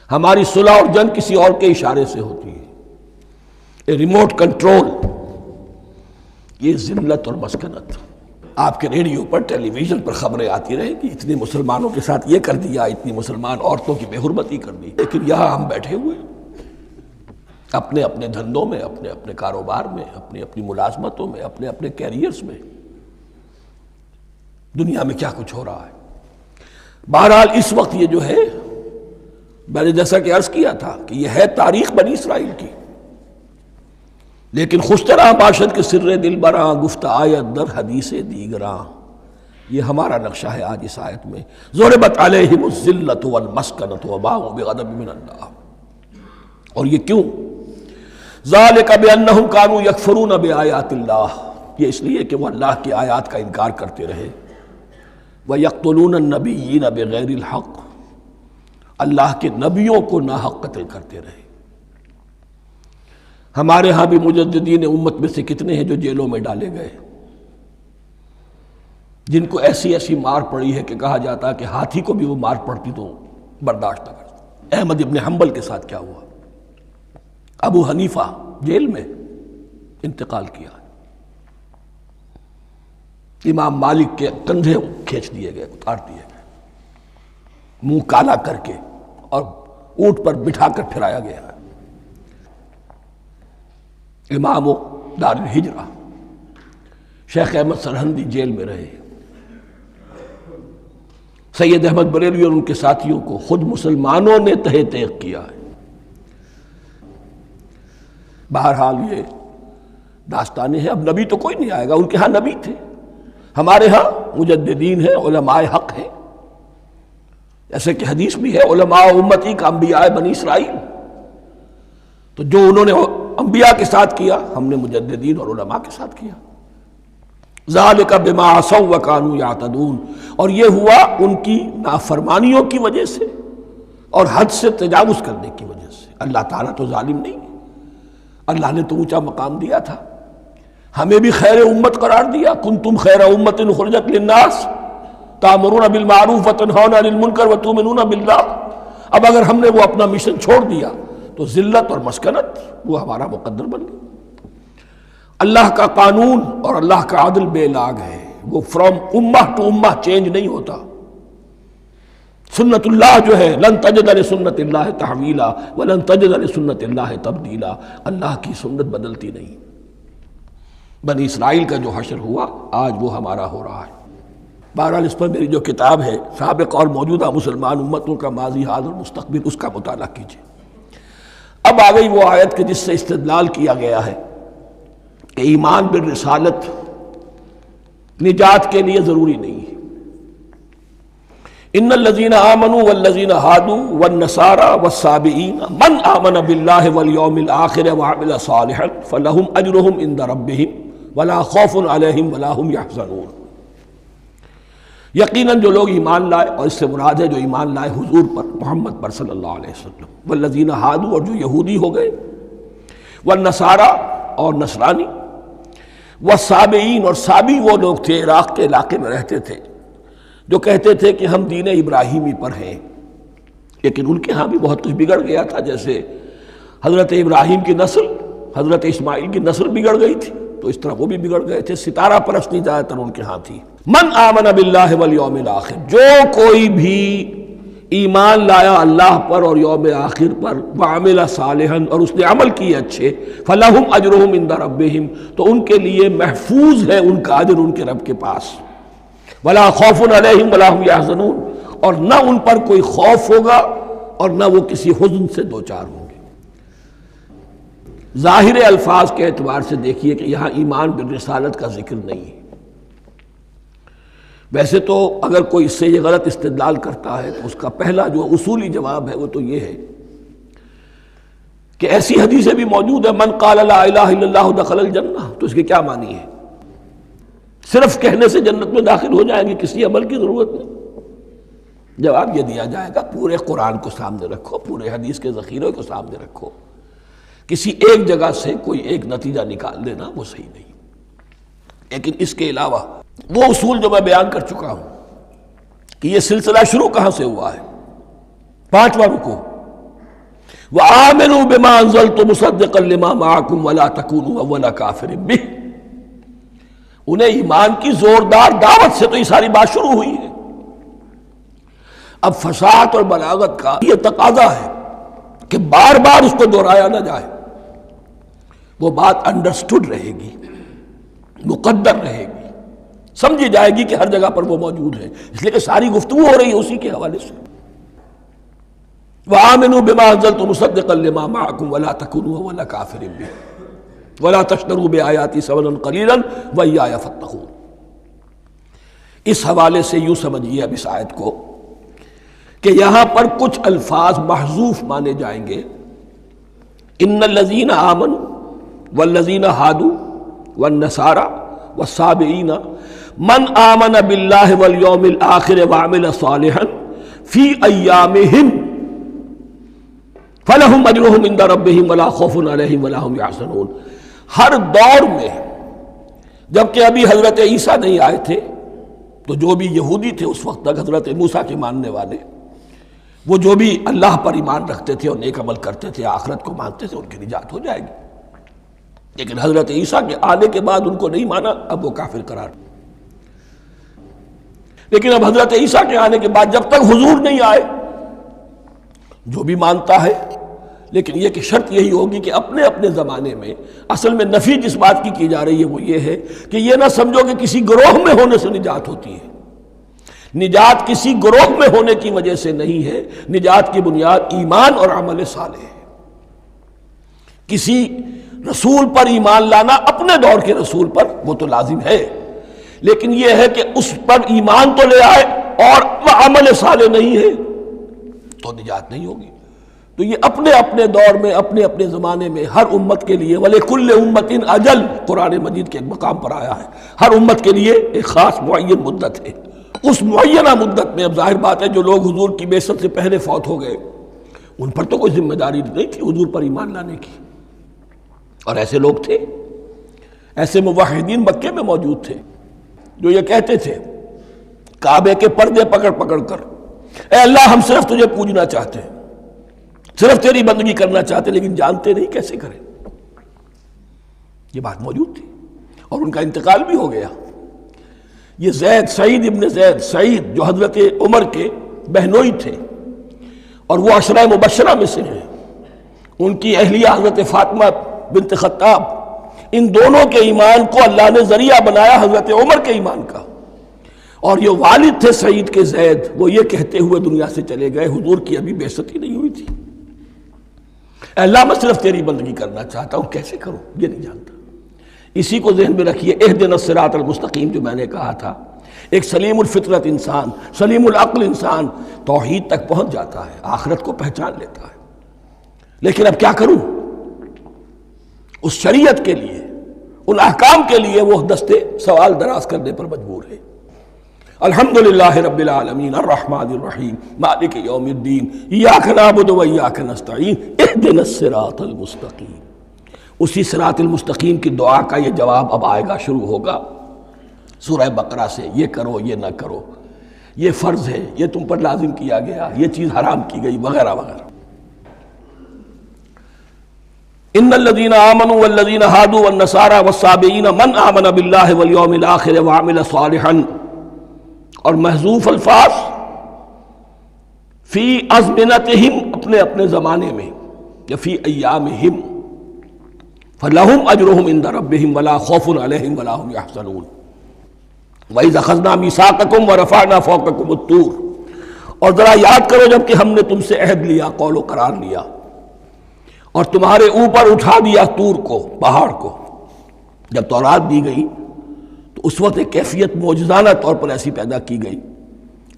S1: ہماری صلح اور جنگ کسی اور کے اشارے سے ہوتی ہے، ریموٹ کنٹرول، یہ ذلت اور مسکنت۔ آپ کے ریڈیو پر، ٹیلی ویژن پر خبریں آتی رہیں کہ اتنے مسلمانوں کے ساتھ یہ کر دیا، اتنی مسلمان عورتوں کی بے حرمتی کر دی، لیکن یہاں ہم بیٹھے ہوئے اپنے اپنے دھندوں میں، اپنے اپنے کاروبار میں، اپنی اپنی ملازمتوں میں، اپنے اپنے کیریئرز میں، دنیا میں کیا کچھ ہو رہا ہے۔ بہرحال اس وقت یہ جو ہے، میں نے جیسا کہ عرض کیا تھا کہ یہ ہے تاریخ بنی اسرائیل کی، لیکن خوش طرح باشد کے سر دل براں، گفت آیت در حدیث دیگراں، یہ ہمارا نقشہ ہے آج اس آیت میں۔ ضربت علیہم الذلۃ والمسکنۃ وباؤوا بغضب من اللہ، اور یہ کیوں؟ ذالک بانہم کانوا یکفرون بآیات اللہ، یہ اس لیے کہ وہ اللہ کی آیات کا انکار کرتے رہے، وَيَقْتُلُونَ النَّبِيِّينَ بِغَيْرِ الْحَقِّ، اللہ کے نبیوں کو ناحق قتل کرتے رہے۔ ہمارے ہاں بھی مجددین امت میں سے کتنے ہیں جو جیلوں میں ڈالے گئے، جن کو ایسی ایسی مار پڑی ہے کہ کہا جاتا ہے کہ ہاتھی کو بھی وہ مار پڑتی تو برداشت نہ کرتا۔ احمد ابن حنبل کے ساتھ کیا ہوا؟ ابو حنیفہ جیل میں انتقال کیا، امام مالک کے کندھے کھینچ دیے گئے، اتار دیے گئے، منہ کالا کر کے اور اونٹ پر بٹھا کر پھرایا گیا۔ امام دار الہجرہ شیخ احمد سرہندی جیل میں رہے، سید احمد بریلوی اور ان کے ساتھیوں کو خود مسلمانوں نے تہہ تیغ کیا ہے۔ بہرحال یہ داستانیں ہیں، اب نبی تو کوئی نہیں آئے گا، ان کے ہاں نبی تھے، ہمارے ہاں مجددین ہیں، علماء حق ہیں، جیسے کہ حدیث بھی ہے علماء امتی کا انبیاء بنی اسرائیل، تو جو انہوں نے انبیاء کے ساتھ کیا ہم نے مجددین اور علماء کے ساتھ کیا۔ ذالک بما عصوا وکانوا یعتدون، اور یہ ہوا ان کی نافرمانیوں کی وجہ سے اور حد سے تجاوز کرنے کی وجہ سے۔ اللہ تعالیٰ تو ظالم نہیں ہے، اللہ نے تو اونچا مقام دیا تھا، ہمیں بھی خیر امت قرار دیا، کنتم خیر امت اخرجت للناس تأمرون بالمعروف وتنہون عن المنکر وتؤمنون باللہ. اب اگر ہم نے وہ اپنا مشن چھوڑ دیا تو ذلت اور مسکنت وہ ہمارا مقدر بن گئی. اللہ کا قانون اور اللہ کا عدل بے لاگ ہے، وہ فرام امہ ٹو امہ چینج نہیں ہوتا. سنت اللہ جو ہے لن تجد لسنت اللہ تحویلا ولن تجد لسنت اللہ تبدیلا، اللہ کی سنت بدلتی نہیں. بنی اسرائیل کا جو حشر ہوا آج وہ ہمارا ہو رہا ہے. بہرحال اس پر میری جو کتاب ہے سابق اور موجودہ مسلمان امتوں کا ماضی حال اور مستقبل، اس کا مطالعہ کیجیے. اب آ گئی وہ آیت کہ جس سے استدلال کیا گیا ہے کہ ایمان بالرسالت نجات کے لیے ضروری نہیں ہے. ان الذین آمنوا والذین ہادوا والنصارى والصابئین من آمن باللہ والیوم الآخر وعمل صالحا فلہم اجرہم عند ربہم ولا خوف علیہم ولا ہم یحزنون. یقیناً جو لوگ ایمان لائے، اور اس سے مراد ہے جو ایمان لائے حضور پر، محمد پر صلی اللہ علیہ وسلم، والذین ہادوا اور جو یہودی ہو گئے، والنصارى اور نصرانی، والصابئین اور صابی وہ لوگ تھے عراق کے علاقے میں رہتے تھے جو کہتے تھے کہ ہم دین ابراہیمی پر ہیں، لیکن ان کے ہاں بھی بہت کچھ بگڑ گیا تھا. جیسے حضرت ابراہیم کی نسل حضرت اسماعیل کی نسل بگڑ گئی تھی تو اس طرح وہ بھی بگڑ گئے تھے. ستارہ پرستی زیادہ تر ان کے ہاں تھی. من آمن باللہ والیوم الآخر، جو کوئی بھی ایمان لایا اللہ پر اور یوم آخر پر، وعمل صالحا اور اس نے عمل کیے اچھے، فلہم اجرہم عند ربہم تو ان کے لیے محفوظ ہے ان کا اجر ان کے رب کے پاس. ولا خوف علیہم ولا ہم یحزنون، اور نہ ان پر کوئی خوف ہوگا اور نہ وہ کسی حزن سے دوچار ہوں گے. ظاہر الفاظ کے اعتبار سے دیکھیے کہ یہاں ایمان بالرسالت کا ذکر نہیں ہے. ویسے تو اگر کوئی اس سے یہ غلط استدلال کرتا ہے تو اس کا پہلا جو اصولی جواب ہے وہ تو یہ ہے کہ ایسی حدیثیں بھی موجود ہیں من قال لا الہ الا اللہ دخل الجنہ، تو اس کے کیا معنی ہے؟ صرف کہنے سے جنت میں داخل ہو جائیں گے، کسی عمل کی ضرورت نہیں. جواب یہ دیا جائے گا پورے قرآن کو سامنے رکھو، پورے حدیث کے ذخیرے کو سامنے رکھو. کسی ایک جگہ سے کوئی ایک نتیجہ نکال دینا وہ صحیح نہیں. لیکن اس کے علاوہ وہ اصول جو میں بیان کر چکا ہوں کہ یہ سلسلہ شروع کہاں سے ہوا ہے. 5واں رکوع وآمنوا بما انزلت مصدقا لما معكم ولا تكونوا اول کافر به. انہیں ایمان کی زوردار دعوت سے تو یہ ساری بات شروع ہوئی ہے. اب فصاحت اور بلاغت کا یہ تقاضا ہے کہ بار بار اس کو دہرایا نہ جائے. وہ بات انڈرسٹوڈ رہے گی، مقدر رہے گی، سمجھی جائے گی کہ ہر جگہ پر وہ موجود ہے، اس لیے کہ ساری گفتگو ہو رہی ہے اسی کے حوالے سے. وآمنوا بما انزلت مصدقا لما معكم ولا تكونوا اول کافر به ولا تشتروا بآیاتی ثمنا قلیلا وإیایا فاتقون. اس حوالے سے یوں سمجھیے اب اس آیت کو کہ یہاں پر کچھ الفاظ محذوف مانے جائیں گے. ان الذین آمنوا والذین ہادوا والنصارى والصابئین من آمن باللہ والیوم الآخر وعمل صالحا فی ایامہم فلہم اجرہم عند ربہم ولا خوف علیہم ولا ہم یحزنون. ہر دور میں جبکہ ابھی حضرت عیسیٰ نہیں آئے تھے تو جو بھی یہودی تھے اس وقت تک حضرت موسیٰ کے ماننے والے، وہ جو بھی اللہ پر ایمان رکھتے تھے اور نیک عمل کرتے تھے، آخرت کو مانتے تھے، ان کی نجات ہو جائے گی. لیکن حضرت عیسیٰ کے آنے کے بعد ان کو نہیں مانا، اب وہ کافر قرار. لیکن اب حضرت عیسیٰ کے آنے کے بعد جب تک حضور نہیں آئے جو بھی مانتا ہے، لیکن یہ کہ شرط یہی ہوگی کہ اپنے اپنے زمانے میں اصل میں نفی جس بات کی جا رہی ہے وہ یہ ہے کہ یہ نہ سمجھو کہ کسی گروہ میں ہونے سے نجات ہوتی ہے. نجات کسی گروہ میں ہونے کی وجہ سے نہیں ہے، نجات کی بنیاد ایمان اور عمل صالح ہے. کسی رسول پر ایمان لانا اپنے دور کے رسول پر وہ تو لازم ہے، لیکن یہ ہے کہ اس پر ایمان تو لے آئے اور وہ عمل صالح نہیں ہے تو نجات نہیں ہوگی. تو یہ اپنے اپنے دور میں اپنے اپنے زمانے میں ہر امت کے لیے وَلِكُلِّ أُمَّةٍ أَجَلٌ قرآن مجید کے ایک مقام پر آیا ہے. ہر امت کے لیے ایک خاص معین مدت ہے. اس معینہ مدت میں اب ظاہر بات ہے جو لوگ حضور کی بعثت سے پہلے فوت ہو گئے ان پر تو کوئی ذمہ داری نہیں تھی حضور پر ایمان لانے کی. اور ایسے لوگ تھے، ایسے موحدین مکے میں موجود تھے جو یہ کہتے تھے کعبے کے پردے پکڑ پکڑ کر، اے اللہ ہم صرف تجھے پوجنا چاہتے ہیں، صرف تیری بندگی کرنا چاہتے ہیں، لیکن جانتے نہیں کیسے کریں۔ یہ بات موجود تھی اور ان کا انتقال بھی ہو گیا۔ یہ زید، سعید ابن زید، سعید جو حضرت عمر کے بہنوئی تھے اور وہ عشرہ مبشرہ میں سے ہیں، ان کی اہلیہ حضرت فاطمہ بنت خطاب، ان دونوں کے ایمان کو اللہ نے ذریعہ بنایا حضرت عمر کے ایمان کا۔ اور یہ والد تھے سعید کے زید، وہ یہ کہتے ہوئے دنیا سے چلے گئے حضور کی ابھی بعثت ہی نہیں ہوئی تھی، اے اللہ میں صرف تیری بندگی کرنا چاہتا ہوں، کیسے کروں یہ نہیں جانتا۔ اسی کو ذہن میں رکھیے، اہدنا الصراط المستقیم جو میں نے کہا تھا، ایک سلیم الفطرت انسان، سلیم العقل انسان توحید تک پہنچ جاتا ہے، آخرت کو پہچان لیتا ہے، لیکن اب کیا کروں؟ اس شریعت کے لیے، ان احکام کے لیے وہ دستے سوال دراز کرنے پر مجبور ہے۔ الحمدللہ رب العالمین الرحمن الرحیم مالک یوم الدین ایاک نعبد و ایاک نستعین اہدنا الصراط المستقیم۔ اسی صراط المستقیم کی دعا کا یہ جواب اب آئے گا، شروع ہوگا سورہ بقرہ سے، یہ کرو یہ نہ کرو، یہ فرض ہے، یہ تم پر لازم کیا گیا، یہ چیز حرام کی گئی، وغیرہ وغیرہ۔ ان الذين آمنوا والذين هادوا والنصارى والصابئين من آمن بالله واليوم الآخر وعمل صالحا، اور محذوف الفاظ فی ازمنتہم، اپنے اپنے زمانے میں، یا فی ایامہم، فلہم اجرہم عند ربہم ولا خوف علیہم ولا هم یحزنون۔ وَإِذْ أَخَذْنَا مِیثَاقَکُمْ وَرَفَعْنَا فَوْقَکُمُ الطُّورَ، اور ذرا یاد کرو جب کہ ہم نے تم سے عہد لیا، قول و قرار لیا، اور تمہارے اوپر اٹھا دیا طور کو، پہاڑ کو۔ جب تورات دی گئی تو اس وقت ایک کیفیت معجزانہ طور پر ایسی پیدا کی گئی،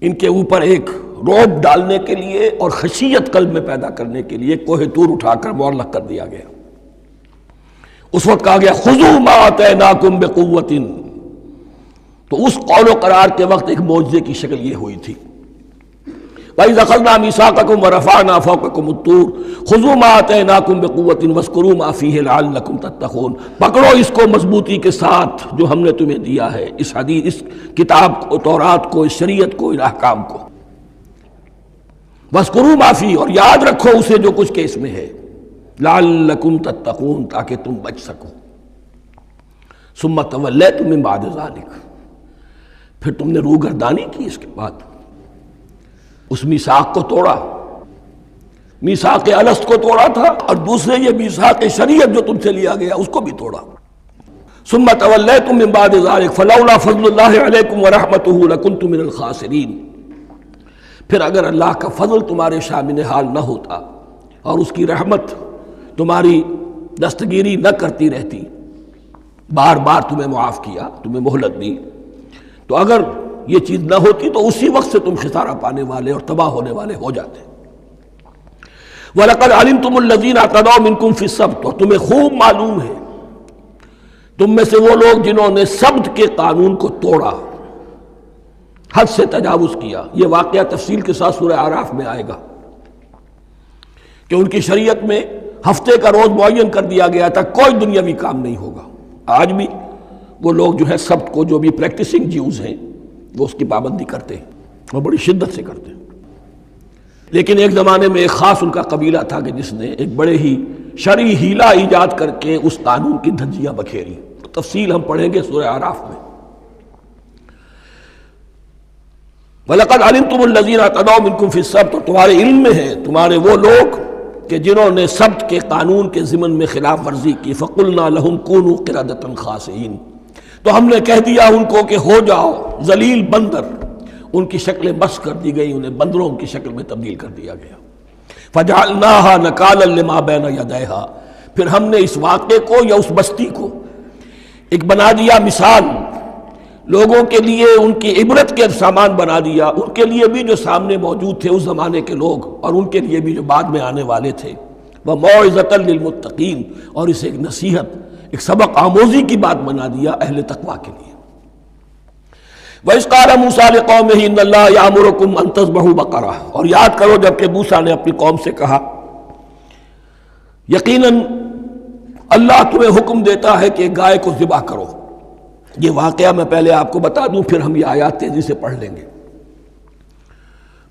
S1: ان کے اوپر ایک رعب ڈالنے کے لیے اور خشیت قلب میں پیدا کرنے کے لیے کوہ طور اٹھا کر معلق کر دیا گیا۔ اس وقت کہا گیا خذوا ما آتیناکم بقوۃ، تو اس قول و قرار کے وقت ایک معجزے کی شکل یہ ہوئی تھی۔ وَإِذْ أَخَذْنَا مِيثَاقَكُمْ وَرَفَعْنَا فَوْقَكُمُ الطُّورَ خُذُوا مَا آتَيْنَاكُمْ بِقُوَّةٍ وَاذْكُرُوا مَا فِيهِ لَعَلَّكُمْ تَتَّقُونَ، پکڑو اس کو مضبوطی کے ساتھ جو ہم نے تمہیں دیا ہے، اس حدیث، اس کتاب کو، تورات کو، اس شریعت کو، ان احکام کو۔ وَاذْكُرُوا مَا فِيهِ، اور یاد رکھو اسے جو کچھ کہ اس میں ہے، لَعَلَّكُمْ تَتَّقُونَ، تاکہ تم بچ سکو۔ ثُمَّ تَوَلَّيْتُم مِّن بَعْدِ ذَلِكَ، پھر تم نے روگردانی کی اس کے بعد، اس میثاق کو توڑا، میثاق الست کو توڑا تھا، اور دوسرے یہ میثاق شریعت جو تم سے لیا گیا اس کو بھی توڑا۔ ثم تولیتم من بعد ذلک فلولا فضل اللہ علیکم ورحمتہ لکنتم من الخاسرین، پھر اگر اللہ کا فضل تمہارے شامل حال نہ ہوتا اور اس کی رحمت تمہاری دستگیری نہ کرتی رہتی، بار بار تمہیں معاف کیا، تمہیں مہلت دی، تو اگر یہ چیز نہ ہوتی تو اسی وقت سے تم خسارہ پانے والے اور تباہ ہونے والے ہو جاتے۔ وَلَقَدْ عَلِمْتُمُ الَّذِينَ اعْتَدَوْا مِنْكُمْ فِي السَّبْتِ، اور تمہیں خوب معلوم ہے تم میں سے وہ لوگ جنہوں نے سبت کے قانون کو توڑا، حد سے تجاوز کیا۔ یہ واقعہ تفصیل کے ساتھ سورہ اعراف میں آئے گا کہ ان کی شریعت میں ہفتے کا روز معین کر دیا گیا تھا، کوئی دنیاوی کام نہیں ہوگا۔ آج بھی وہ لوگ جو ہے سبت کو، جو بھی پریکٹسنگ جیوز ہیں، وہ اس کی پابندی کرتے ہیں اور بڑی شدت سے کرتے ہیں۔ لیکن ایک زمانے میں ایک خاص ان کا قبیلہ تھا کہ جس نے ایک بڑے ہی شرعی ہیلہ ایجاد کر کے اس قانون کی دھجیاں بکھیری، تفصیل ہم پڑھیں گے سورہ اعراف میں۔ وَلَقَدْ عَلِمْتُمُ الَّذِينَ اعْتَدَوْا مِنْكُمْ فِي السَّبْتِ، اور تمہارے علم میں ہے تمہارے وہ لوگ کہ جنہوں نے سبت کے قانون کے ضمن میں خلاف ورزی کی، فَقُلْنَا لَهُمْ كُونُوا قِرَدَةً خَاسِئِينَ، تو ہم نے کہہ دیا ان کو کہ ہو جاؤ ذلیل بندر، ان کی شکلیں بس کر دی گئی، انہیں بندروں کی شکل میں تبدیل کر دیا گیا۔ فَجَعَلْنَاهَا نَكَالًا لِمَا بَيْنَ يَدَيْهَا، پھر ہم نے اس واقعے کو یا اس بستی کو ایک بنا دیا مثال، لوگوں کے لیے ان کی عبرت کے سامان بنا دیا، ان کے لیے بھی جو سامنے موجود تھے اس زمانے کے لوگ، اور ان کے لیے بھی جو بعد میں آنے والے تھے۔ وَمَوْعِظَةً لِّلْمُتَّقِينَ، اور اسے ایک نصیحت، ایک سبق آموزی کی بات بنا دیا اہل تقویٰ کے لیے۔ وَإِذْ قَالَ مُوسَىٰ لِقَوْمِهِ إِنَّ اللَّهَ يَأْمُرُكُمْ أَن تَذْبَحُوا بَقَرَةً، اور یاد کرو جب کہ موسیٰ نے اپنی قوم سے کہا یقیناً اللہ تمہیں حکم دیتا ہے کہ گائے کو ذبح کرو، یہ واقعہ میں پہلے آپ کو بتا دوں، پھر ہم یہ آیات تیزی سے پڑھ لیں گے۔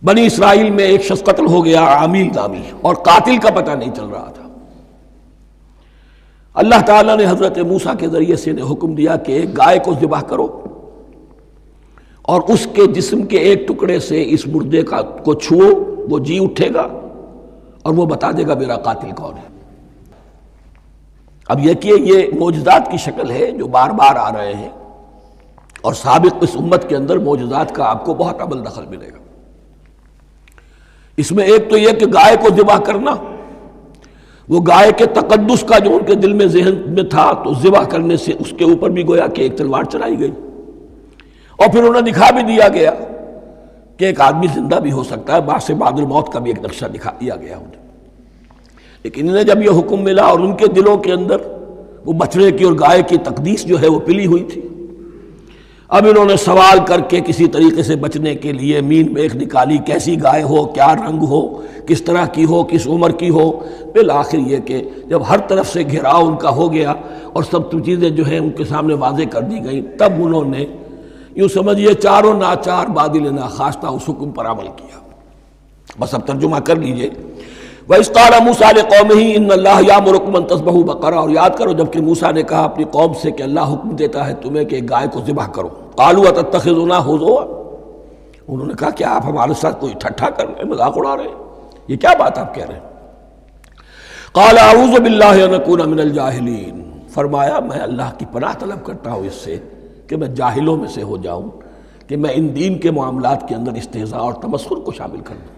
S1: بنی اسرائیل میں ایک شخص قتل ہو گیا، عامیل نامی، اور قاتل کا پتہ نہیں چل رہا تھا۔ اللہ تعالیٰ نے حضرت موسیٰ کے ذریعے سے انہیں حکم دیا کہ ایک گائے کو ذبح کرو اور اس کے جسم کے ایک ٹکڑے سے اس مردے کو چھوؤ، وہ جی اٹھے گا اور وہ بتا دے گا میرا قاتل کون ہے۔ اب یہ معجزات کی شکل ہے جو بار بار آ رہے ہیں، اور سابق اس امت کے اندر معجزات کا آپ کو بہت عمل دخل ملے گا۔ اس میں ایک تو یہ کہ گائے کو ذبح کرنا، وہ گائے کے تقدس کا جو ان کے دل میں ذہن میں تھا، تو ذبح کرنے سے اس کے اوپر بھی گویا کہ ایک تلوار چلائی گئی، اور پھر انہیں دکھا بھی دیا گیا کہ ایک آدمی زندہ بھی ہو سکتا ہے، بعد سے بعد الموت کا بھی ایک نقشہ دکھا دیا گیا انہیں۔ لیکن انہیں جب یہ حکم ملا اور ان کے دلوں کے اندر وہ بچڑے کی اور گائے کی تقدیس جو ہے وہ پلی ہوئی تھی، اب انہوں نے سوال کر کے کسی طریقے سے بچنے کے لیے مین میخ نکالی، کیسی گائے ہو، کیا رنگ ہو، کس طرح کی ہو، کس عمر کی ہو۔ بالآخر یہ کہ جب ہر طرف سے گھیراؤ ان کا ہو گیا اور سب چیزیں جو ہیں ان کے سامنے واضح کر دی گئیں، تب انہوں نے یوں سمجھیے چاروں ناچار بادل ناخواستہ اس حکم پر عمل کیا۔ بس اب ترجمہ کر لیجئے۔ وَإِذْ قَالَ مُوسَىٰ لِقَوْمِهِ إِنَّ اللَّهَ يَأْمُرُكُمْ أَن تَذْبَحُوا بَقَرَةً، اور یاد کرو جب کہ موسیٰ نے کہا اپنی قوم سے کہ اللہ حکم دیتا ہے تمہیں کہ ایک گائے کو ذبح کرو۔ قَالُوا أَتَتَّخِذُنَا هُزُوًا، انہوں نے کہا کیا آپ ہمارے ساتھ کوئی ٹھٹھا کر رہے ہیں، مذاق اڑا رہے ہیں، یہ کیا بات آپ کہہ رہے ہیں؟ قَالَ أَعُوذُ بِاللَّهِ أَنْ أَكُونَ مِنَ الْجَاهِلِينَ، فرمایا میں اللہ کی پناہ طلب کرتا ہوں اس سے کہ میں جاہلوں میں سے ہو جاؤں، کہ میں ان دین کے معاملات کے اندر استہزاء اور تمسخر کو شامل کر دوں۔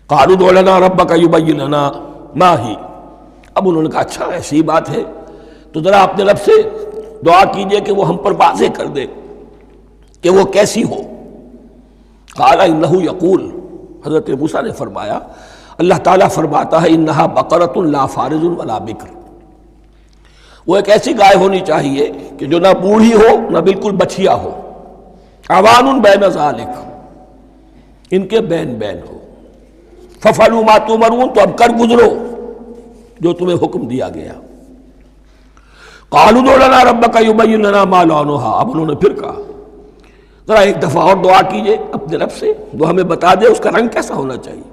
S1: قالوا ادع لنا ربک یبین لنا ما ہی، اب انہوں نے کہا اچھا ایسی بات ہے تو ذرا اپنے رب سے دعا کیجئے کہ وہ ہم پر واضح کر دے کہ وہ کیسی ہو۔ قال انہ یقول، حضرت موسیٰ نے فرمایا اللہ تعالیٰ فرماتا ہے انہا بقرۃ لا فارض ولا بکر، وہ ایک ایسی گائے ہونی چاہیے کہ جو نہ بوڑھی ہو نہ بالکل بچھیا ہو، عوان بین ذالک، ان کے بین بین ہو۔ فَفَعَلُوا مَا تُؤْمَرُونَ، تو اب کر گزرو جو تمہیں حکم دیا گیا۔ قَالُوا ادْعُ لَنَا رَبَّكَ يُبَيِّن لَنَا مَا لَوْنُهَا، اب انہوں نے پھر کہا ذرا ایک دفعہ اور دعا کیجئے اپنے رب سے، وہ ہمیں بتا دے اس کا رنگ کیسا ہونا چاہیے۔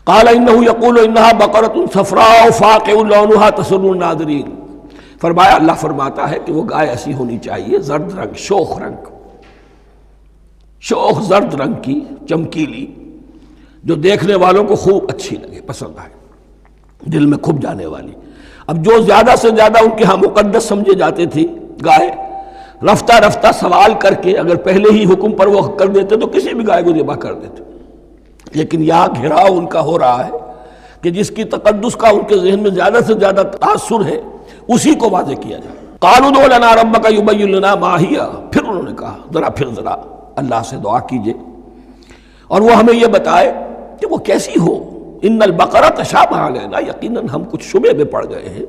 S1: قَالَ إِنَّهُ يَقُولُ إِنَّهَا بَقَرَةٌ صَفْرَاءُ فَاقِعٌ لَوْنُهَا تَسُرُّ النَّاظِرِينَ، فرمایا اللہ فرماتا ہے کہ وہ گائے ایسی ہونی چاہیے زرد رنگ، شوخ رنگ، شوخ زرد رنگ کی، چمکیلی، جو دیکھنے والوں کو خوب اچھی لگے، پسند آئے، دل میں کھپ جانے والی۔ اب جو زیادہ سے زیادہ ان کے ہاں مقدس سمجھے جاتے تھی گائے، رفتہ رفتہ سوال کر کے اگر پہلے ہی حکم پر وہ کر دیتے تو کسی بھی گائے کو ذبح کر دیتے، لیکن یہاں گھیراؤ ان کا ہو رہا ہے کہ جس کی تقدس کا ان کے ذہن میں زیادہ سے زیادہ تاثر ہے اسی کو واضح کیا جائے۔ قالوا ادع لنا ربک یبین لنا ما ہی، پھر انہوں نے کہا ذرا اللہ سے دعا کیجئے اور وہ ہمیں یہ بتائے کہ وہ کیسی ہو۔ ان البقرہ تشابہ علینا، یقیناً ہم کچھ شبے میں پڑ گئے ہیں،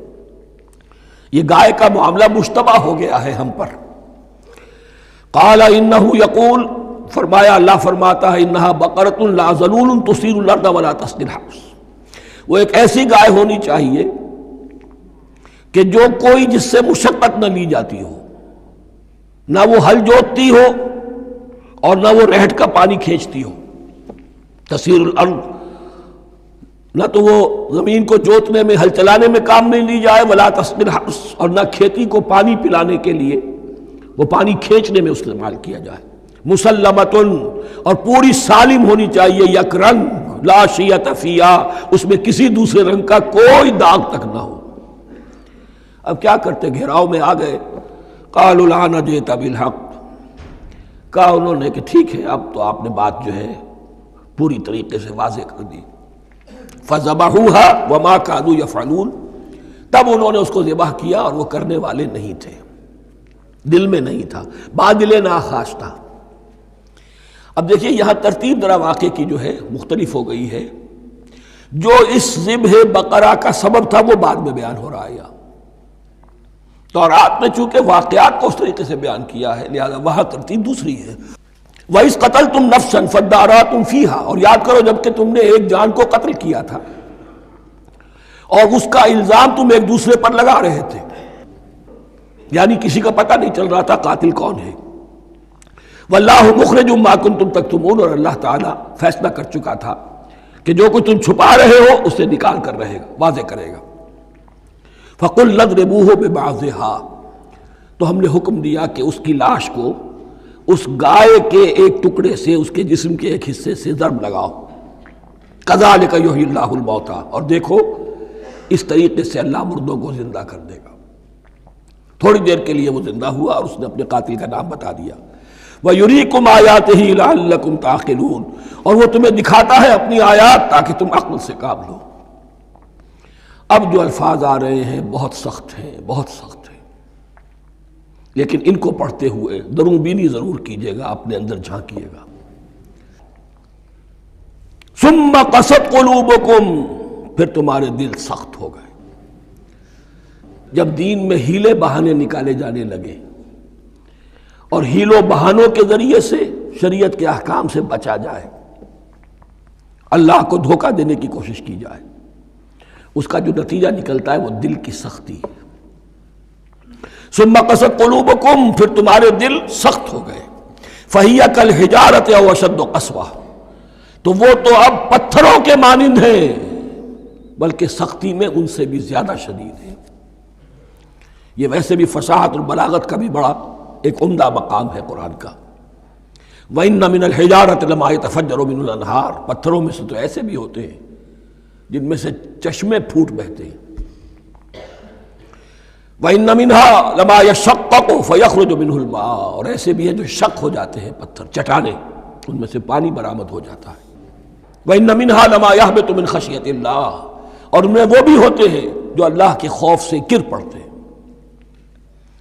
S1: یہ گائے کا معاملہ مشتبہ ہو گیا ہے ہم پر۔ قال انہ یقول، فرمایا اللہ فرماتا ہے انہا بقرۃ لا ذلول تثیر الارض ولا تسقی الحرث، وہ ایک ایسی گائے ہونی چاہیے کہ جو کوئی جس سے مشقت نہ لی جاتی ہو، نہ وہ ہل جوتتی ہو اور نہ وہ رہٹ کا پانی کھینچتی ہو۔ تسیر الارض، نہ تو وہ زمین کو جوتنے میں ہل چلانے میں کام نہیں لی جائے، ولا تسقی الحرث، اور نہ کھیتی کو پانی پلانے کے لیے وہ پانی کھینچنے میں استعمال کیا جائے۔ مسلمتن، اور پوری سالم ہونی چاہیے، یک رنگ، لا شیۃ فیہا، اس میں کسی دوسرے رنگ کا کوئی داغ تک نہ ہو۔ اب کیا کرتے، گھیراؤ میں آ گئے۔ قالوا الآن جئت بالحق، کہا انہوں نے کہ ٹھیک ہے اب تو آپ نے بات جو ہے پوری طریقے سے واضح کر دی۔ فَذَبَحُوهَا وَمَا كَادُوا يَفْعَلُونَ، تب انہوں نے اس کو ذبح کیا اور وہ کرنے والے نہیں تھے، دل میں نہیں تھا، بادل ناخواستہ۔ اب دیکھیے یہاں ترتیب ذرا واقعے کی جو ہے مختلف ہو گئی ہے، جو اس ذبح بقرہ کا سبب تھا وہ بعد میں بیان ہو رہا ہے یہاں۔ تورات میں چونکہ واقعات کو اس طریقے سے بیان کیا ہے لہذا وہاں ترتیب دوسری ہے۔ وَإِذْ قَتَلْتُمْ نَفْسًا فَادَّارَأْتُمْ فِيهَا، اور یاد کرو جب کہ تم نے ایک جان کو قتل کیا تھا اور اس کا الزام تم ایک دوسرے پر لگا رہے تھے، یعنی کسی کا پتہ نہیں چل رہا تھا قاتل کون ہے۔ واللہ مخرج ما کنتم تکتمون، اور اللہ تعالیٰ فیصلہ کر چکا تھا کہ جو کچھ تم چھپا رہے ہو اسے نکال کر رہے گا، واضح کرے گا۔ فَقُلْ نَضْرِبُوهُ بِبَعْضِهَا، تو ہم نے حکم دیا کہ اس کی لاش کو اس گائے کے ایک ٹکڑے سے، اس کے جسم کے ایک حصے سے ضرب لگاؤ۔ كَذَلِكَ يُحْيِي اللَّهُ الْمَوْتَى، اور دیکھو اس طریقے سے اللہ مردوں کو زندہ کر دے گا۔ تھوڑی دیر کے لیے وہ زندہ ہوا اور اس نے اپنے قاتل کا نام بتا دیا۔ وَيُرِيكُمْ آيَاتِهِ لَعَلَّكُمْ تَعْقِلُونَ، اور وہ تمہیں دکھاتا ہے اپنی آیات تاکہ تم عقل سے کام لو۔ اب جو الفاظ آ رہے ہیں بہت سخت ہیں، بہت سخت ہیں، لیکن ان کو پڑھتے ہوئے درون بینی ضرور کیجیے گا، اپنے اندر جھانکیے گا۔ ثُمَّ قَسَتْ قُلُوبُكُمْ، پھر تمہارے دل سخت ہو گئے۔ جب دین میں ہیلے بہانے نکالے جانے لگے اور ہیلوں بہانوں کے ذریعے سے شریعت کے احکام سے بچا جائے، اللہ کو دھوکہ دینے کی کوشش کی جائے، اس کا جو نتیجہ نکلتا ہے وہ دل کی سختی ہے۔ ثم قست قلوبکم، پھر تمہارے دل سخت ہو گئے۔ فہی کالحجارۃ او اشد قسوہ، تو وہ تو اب پتھروں کے مانند ہیں، بلکہ سختی میں ان سے بھی زیادہ شدید ہے۔ یہ ویسے بھی فصاحت اور بلاغت کا بھی بڑا ایک عمدہ مقام ہے قرآن کا۔ وَإِنَّ مِنَ الْحِجَارَةِ لَمَا يَتَفَجَّرُ مِنْهُ الْأَنْهَارُ، پتھروں میں سے تو ایسے بھی ہوتے ہیں جن میں سے چشمے پھوٹ بہتے ہیں۔ وَإِنَّ مِنْهَا لَمَا يَشَقَّقُ فَيَخْرُجُ مِنْهُ الْمَاءُ، اور ایسے بھی ہیں جو شق ہو جاتے ہیں، پتھر چٹانیں، ان میں سے پانی برآمد ہو جاتا ہے۔ وَإِنَّ مِنْهَا لَمَا يَهْبِطُ مِنْ خَشْيَةِ اللَّهِ، اور ان میں وہ بھی ہوتے ہیں جو اللہ کے خوف سے گر پڑتے ہیں۔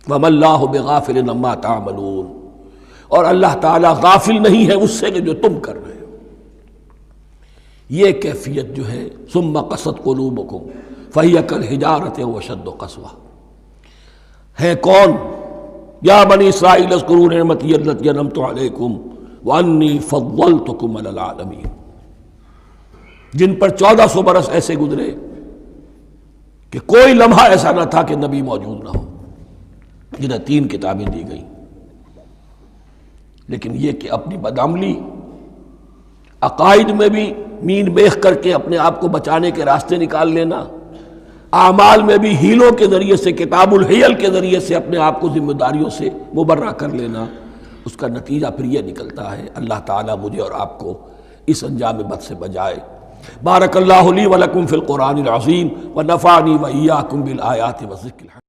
S1: وَمَا اللَّهُ بِغَافِلٍ عَمَّا تَعْمَلُونَ، اور اللہ تعالیٰ غافل نہیں ہے اس سے کہ جو تم کر رہے ہو۔ یہ کیفیت جو ہے ثُمَّ قَسَتْ قُلُوبُكُمْ فَهِيَ كَالْحِجَارَةِ أَوْ أَشَدُّ قَسْوَةً، ہے کون؟ یا بنی اسرائیل اذکروا نعمتی التی انعمت علیکم وانی فضلتکم علی العالمین، جن پر 1400 برس ایسے گزرے کہ کوئی لمحہ ایسا نہ تھا کہ نبی موجود نہ ہو، جنہیں 3 کتابیں دی گئیں۔ لیکن یہ کہ اپنی بدعملی، عقائد میں بھی مین بیخ کر کے اپنے آپ کو بچانے کے راستے نکال لینا، اعمال میں بھی ہیلوں کے ذریعے سے، کتاب الحیل کے ذریعے سے اپنے آپ کو ذمہ داریوں سے مبرہ کر لینا، اس کا نتیجہ پھر یہ نکلتا ہے۔ اللہ تعالیٰ مجھے اور آپ کو اس انجام بد سے بچائے۔ بارک اللہ لی ولکم فی القرآن العظیم ونفعنی وإیاکم بالآیات والذکر الحکیم۔